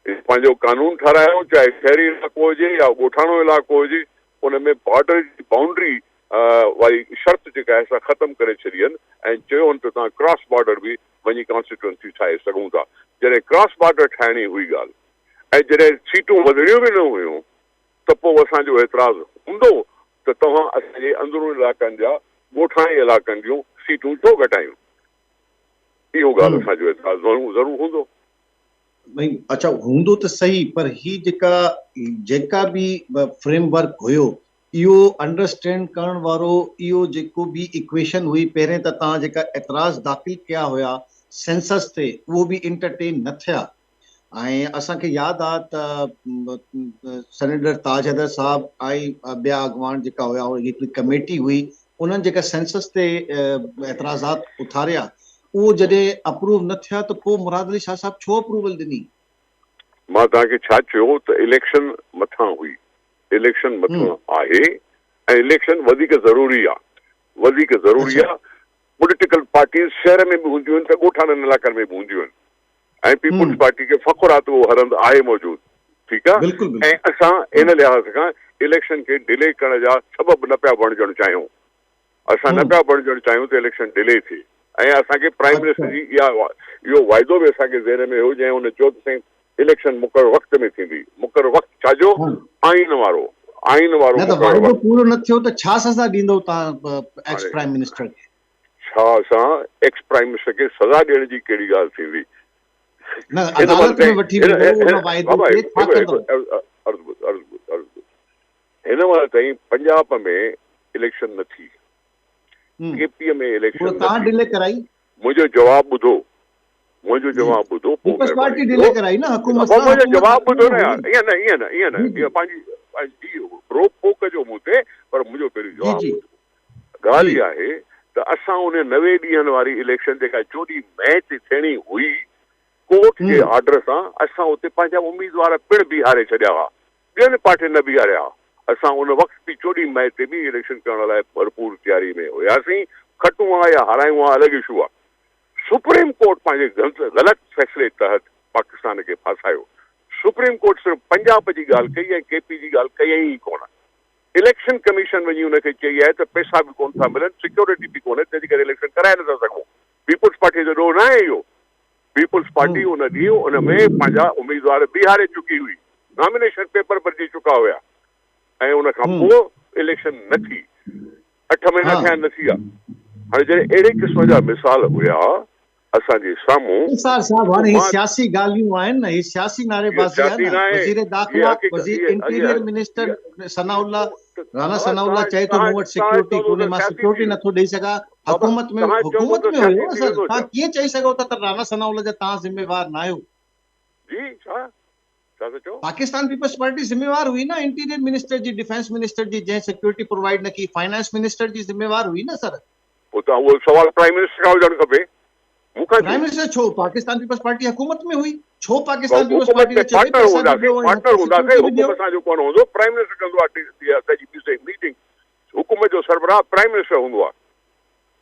पंहिंजो कानून ठारायो, चाहे शहरी इलाइक़ो हुजे या ॻोठाणो इलाइक़ो हुजे, उन में बॉर्डर जी बाउंड्री वारी शर्त जेका आहे असां ख़तमु करे छॾी आहिनि ऐं चयो त तव्हां क्रॉस बॉर्डर बि वञी कॉन्स्टिट्यूएंसी ठाहे सघूं था। जॾहिं क्रॉस बॉर्डर ठाहिणी हुई ॻाल्हि ऐं जॾहिं सीटूं वधणियूं बि न हुयूं त पोइ असांजो एतिराज़ हूंदो त तव्हां असांजे अंदरूनी इलाइक़नि जा ॻोठाणे इलाइक़नि जूं सीटूं छो घटायूं। इहो ॻाल्हि असांजो एतिराज़ ज़रूरु हूंदो। अच्छा हूंदो त सही, पर ही जेका बि फ्रेमवर्क हुयो इहो अंडरस्टैंड करण वारो इहो जेको बि इक्वेशन हुई पहिरें त तव्हां जेका एतिराज़ दाख़िल कया हुया सेंसस ते उहो बि इंटरटेन न थिया ऐं असांखे यादि आहे त सेनेटर ताज हैदर साहब ऐं ॿिया अॻवान जेका हुया हिकिड़ी कमेटी हुई, उन्हनि जेका सेंसस ते एतिराज़ात उथारिया, उहो जॾहिं अप्रूव न थिया त पोइ मुराद अली शाह साहब छो अप्रूवल ॾिनी? मां तव्हांखे छा चयो त इलेक्शन मथां हुई, इलेक्शन मथां आहे ऐं इलेक्शन वधीक ज़रूरी आहे। पॉलिटिकल पार्टीज़ शहर में बि हूंदियूं आहिनि त ॻोठाणनि इलाइक़नि में बि हूंदियूं आहिनि, ऐं पीपुल्स पार्टी खे फ़ख़ुर आहे त उहो हरंद आहे मौजूदु, ठीकु आहे। ऐं असां इन लिहाज़ खां इलेक्शन खे डिले करण जा सबब न पिया बणिजणु चाहियूं, असां न पिया बणिजणु चाहियूं त इलेक्शन डिले थिए। ऐं असांखे प्राइम मिनिस्टर जी इहो वाइदो बि असांखे ज़हन में हो, जंहिं हुन चयो त इलेक्शन मुक़ररु वक़्त में थींदी। मुक़ररु वक़्तु छाजो? आइन वारो पूरो न थियो त छा सज़ा ॾींदो तव्हां एक्स प्राइम मिनिस्टर खे? छा असां एक्स प्राइम मिनिस्टर खे सज़ा ॾियण जी कहिड़ी ॻाल्हि थींदी? हिन महिल ताईं पंजाब में इलेक्शन न थी, केपीअ में इलेक्शन डिले कराई। मुंहिंजो जवाबु ॿुधो, मुंहिंजो जवाबु ॿुधो, मुंहिंजो जवाबु ॿुधो न यार, ईअं न पंहिंजी रोक पोक जो मूं ते, पर मुंहिंजो पहिरीं जवाबु ॿुधो। ॻाल्हि इहा आहे त असां उन 90 ॾींहंनि वारी इलेक्शन जेका 14 मई ते थियणी हुई, कोर्ट जे ऑर्डर सां असां उते पंहिंजा उम्मीदवार पिण बीहारे छॾिया हुआ, ॿियनि पार्टियुनि न बीहारिया। असां उन वक़्तु बि 14 मई ते बि इलेक्शन करण लाइ भरपूर तयारी में हुयासीं। खटूं आहे या हारायूं आहे अलॻि इशू आहे। सुप्रीम कोर्ट पंहिंजे ग़लति फ़ैसिले तहत पाकिस्तान खे फासायो। सुप्रीम कोर्ट सिर्फ़ु पंजाब जी ॻाल्हि कई ऐं केपी जी ॻाल्हि कई ई कोन। इलेक्शन कमीशन वञी हुनखे चई आहे त पैसा बि कोन था मिलनि, सिक्योरिटी बि कोन्हे, तंहिंजे करे इलेक्शन कराए नथा सघूं। पीपुल्स पार्टी जो ॾोह न आहे इहो। पीपुल्स पार्टी उन ॾींहुं उन में पंहिंजा उम्मीदवार बीहारे चुकी हुई, नॉमिनेशन पेपर भरिजी चुका हुया, ऐं उन खां पोइ इलेक्शन न थी। 8 महीना थिया न थी आहे। हाणे जॾहिं अहिड़े क़िस्म जा मिसाल हुया असांजे साम्हूं, सियासी ॻाल्हियूं आहिनि न, ही सियासी नारेबाज़ी आहे न। वज़ीर दाख़िला, इंटीरियर मिनिस्टर सनाउल्लाह, राणा सनाउल्लाह चए थो मूं वटि सिक्योरिटी कोन्हे, मां सिक्योरिटी नथो ॾेई सघां। हुकूमत में हुयो असल, तव्हां कीअं चई सघो था त राणा सनाउल्लाह जा तव्हां ज़िम्मेवार न आहियो? जी छा था चओ? पाकिस्तान पीपल्स पार्टी ज़िम्मेवार हुई न इंटीरियर मिनिस्टर जी, डिफेंस मिनिस्टर जी, जंहिं सिक्योरिटी प्रोवाइड न की। फाइनेंस मिनिस्टर जी ज़िम्मेवार हुई न सर। उहो सवाल प्राइम मिनिस्टर खां हुजणु खपे। प्राइम मिनिस्टर छो? पाकिस्तान पीपल्स पार्टी हुकूमत में हुई, छो पाकिस्तान पीपल्स पार्टी ने पार्टनर हूंदासीं, हुकूमत असांजो कोन हूंदो, प्राइम मिनिस्टर कंदो आहे सॼी मीटिंग। हुकूमत जो सरबराह प्राइम मिनिस्टर हूंदो आहे।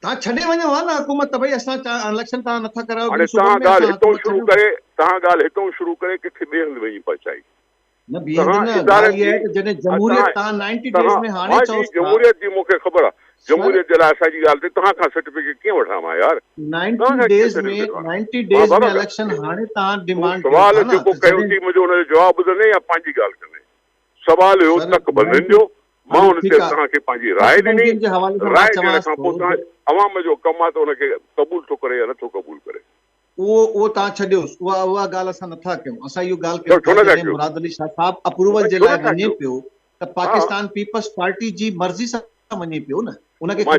तव्हां छॾे वञो हा न हुकूमत, त भई असां इलेक्शन तव्हां नथा करायो। तव्हां ॻाल्हि हितां शुरू करे किथे ॿिए हंधि वञी पहुचाई न। जमहूरियत जी मूंखे ख़बर आहे, जमहूरियत जे लाइ असांजी ॻाल्हि ते तव्हां खां सर्टिफिकेट कीअं वठां मां यार? 90 डेज़ में इलेक्शन हाणे तव्हां डिमांड सवाल जेको कयो थी मुंहिंजो हुनजो जवाबु ॿुधंदे या पंहिंजी ॻाल्हि कंदे? सवाल हुयो तक बंदियुनि जो, मां हुन ते तव्हांखे पंहिंजी राय ॾिनी। राय ॾियण खां पोइ तव्हां अवाम जो कमु आहे त हुनखे क़बूल थो करे या नथो क़बूल करे, उहो तव्हां छॾियोसि। उहा ॻाल्हि असां नथा कयूं। असां इहो ॻाल्हि कयूं मुराद अली शाह साहब अप्रूवल जे लाइ वञे पियो त पाकिस्तान पीपल्स पार्टी जी मर्ज़ी सां वञे पियो न। उनखे मां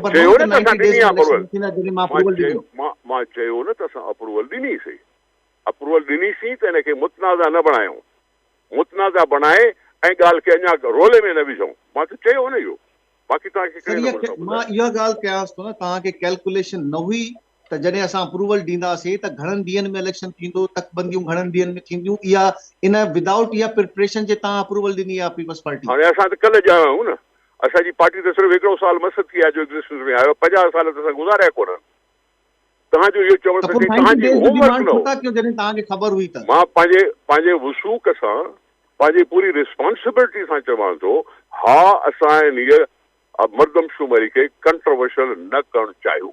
चयो न त असां अप्रूवल ॾिनीसीं। अप्रूवल ॾिनीसीं त हिनखे मुतनाज़ा न बणायूं, मुतनाज़ा बणाए ऐं ॻाल्हि खे अञा रोले में न विझूं। मां त चयो न इहो। बाक़ी तव्हांखे मां इहा ॻाल्हि कयांसि थो न, तव्हांखे कैलकुलेशन न हुई त जॾहिं असां अप्रूवल ॾींदासीं त घणनि ॾींहंनि में इलेक्शन थींदो, तकबंदियूं घणनि ॾींहंनि में थींदियूं, इहा इन विदाउट इहा प्रिपरेशन जे तव्हां अप्रूवल ॾिनी आहे पीपल्स पार्टी। हाणे असां त कल्ह ॼाणा आहियूं न, असांजी पार्टी त सिर्फ़ु हिकिड़ो साल मस थी आहे जो एग्ज़िस्टेंस में आयो, 50 साल त असां गुज़ारिया कोन। तव्हांजो इहो चवण तव्हांखे ख़बर हुई त मां पंहिंजे वसूक सां, पंहिंजी पूरी रिस्पॉन्सिबिलिटी सां चवां थो, हा असां इन मर्दमशुमारी खे कंट्रोवर्शियल न करणु चाहियूं।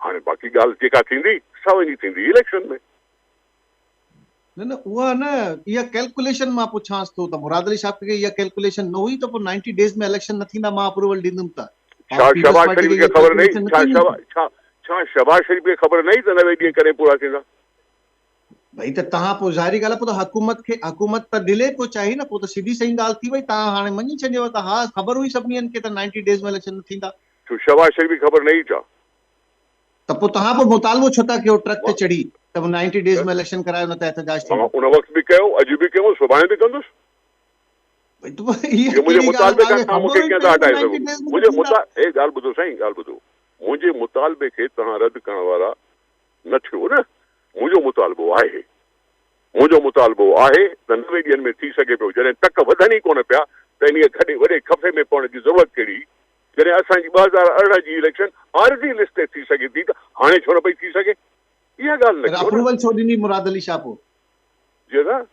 हाणे बाक़ी ॻाल्हि जेका थींदी सा वञी थींदी इलेक्शन में। न उहा न, इहा कैलकुलेशन मां पुछांसि थो त मुराद अली साहब खे इहा कैलकुलेशन न हुई त पोइ 90 डेज़ में इलेक्शन न थींदा, मां अप्रूवल ॾींदुमि त छा शहबाज शरीफ खे ख़बर नहीं? छा शहबाज शरीफ खे ख़बर नहीं त 90 ॾींहं करे पूरा थींदा? भई त तव्हां पोइ ज़ाहिरी ॻाल्हि आहे, पोइ त हुकूमत त डिले पोइ चाही न, पोइ त सीधी सही ॻाल्हि थी वई। तव्हां हाणे मञी छॾियो त हा ख़बर हुई सभिनी खे त 90 डेज़ में इलेक्शन न थींदा। छो शहबाज शरीफ खे ख़बर नहीं छा? त पोइ तव्हां पोइ मुतालबो छो था कयो ट्रक ते चढ़ी त 90 डेज में इलेक्शन करायो न त एहतजाज थींदो। उन वक़्तु बि कयो, अॼु बि कयो, सुभाणे बि कंदुसि। मुंहिंजे मुतालबे खां तव्हां मूंखे कीअं था हटाए सघो? मुंहिंजे ॻाल्हि ॿुधो साईं, ॻाल्हि ॿुधो, मुंहिंजे मुतालबे खे तव्हां रद्द करण वारा न थियो न। मुंहिंजो मुतालबो आहे त 90 ॾींहंनि में थी सघे पियो। जॾहिं टक वधनि ई कोन पिया त इन खॾे वॾे खफ़े में पवण जी ज़रूरत कहिड़ी? जॾहिं असांजी 2018 जी इलेक्शन आरज़ी लिस्ट ते थी सघे थी त हाणे छो न पई थी सघे? इहा ॻाल्हि न कयो। अप्रूवल छो ॾिनी मुराद अली शाह? पोइ जी न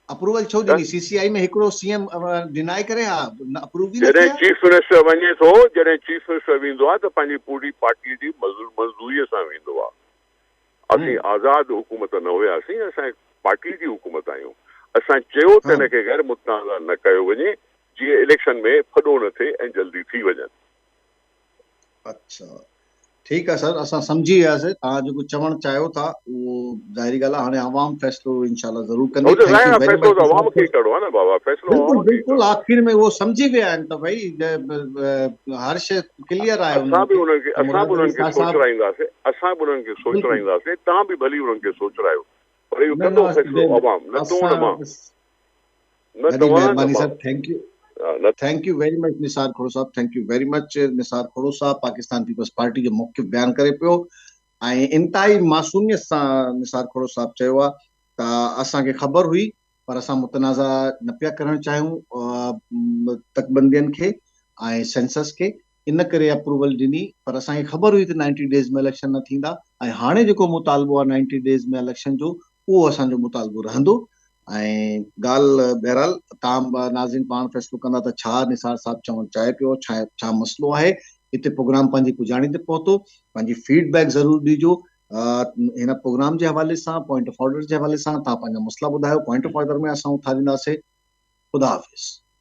अप्रूवल छो ॾिनी? सीसीआई में हिकिड़ो सीएम डिनाई करे अप्रूव ई न जॾहिं कया। चीफ मिनिस्टर वञे थो, जॾहिं चीफ मिनिस्टर वेंदो आहे त पंहिंजी पूरी पार्टीअ जी मज़दूरीअ सां वेंदो आहे। असीं आज़ाद हुकूमत न हुयासीं, असां पार्टी जी हुकूमत आहियूं। असां चयो त हिनखे गैर मुतनाज़ा न कयो वञे जीअं इलेक्शन में फॾो न थिए ऐं जल्दी थी वञनि। अच्छा ठीकु आहे सर, असां सम्झी वियासीं। तव्हां जेको चवणु चाहियो था उहो ज़ाहिरी ॻाल्हि आहे। हाणे आवाम फ़ैसिलो इंशाल्लाह ज़रूर कंदी। फैसलो त अवाम खे करणो आहे न बाबा, फैसलो बिल्कुलु बिल्कुलु आख़िर में उहो सम्झी विया आहिनि त भई हर शइ क्लियर आहे। असां बि उन्हनि खे सोचराईंदासीं, तव्हां बि भली उन्हनि खे सोचरायो, पर इहो कंदो फैसलो अवाम, न तूं न मां, न तव्हां न मां। Thank you very much Nisar Khuhro साहब, thank you very much. Nisar Khuhro साहब पाकिस्तान पीपल्स पार्टी जो मौक़िफ़ बयानु करे पियो ऐं इंतिहाई मासूमियत सां निसार खोड़ो साहब चयो आहे त असांखे ख़बर हुई पर असां मुतनाज़ा न पिया करणु चाहियूं तकबंदियुनि खे ऐं सेंसस खे, इन करे अप्रूवल ॾिनी। पर असांखे ख़बर हुई त 90 डेज़ में इलेक्शन न थींदा ऐं हाणे जेको मुतालबो आहे 90 डेज़ में इलेक्शन जो, उहो असांजो मुतालबो रहंदो। ऐं ॻाल्हि बहरहाल तव्हां नाज़रीन पाण फ़ैसिलो कंदा त छा निसार साहब चवणु चाहे पियो, छा मसइलो आहे। हिते प्रोग्राम पंहिंजी पुॼाणी ते पहुतो, पंहिंजी फीडबैक ज़रूरु ॾिजो हिन प्रोग्राम जे हवाले सां, पॉइंट ऑफ ऑर्डर जे हवाले सां। तव्हां पंहिंजा मसइला ॿुधायो, पॉइंट ऑफ ऑर्डर में असां उथारींदासीं। ख़ुदा हाफ़िज़।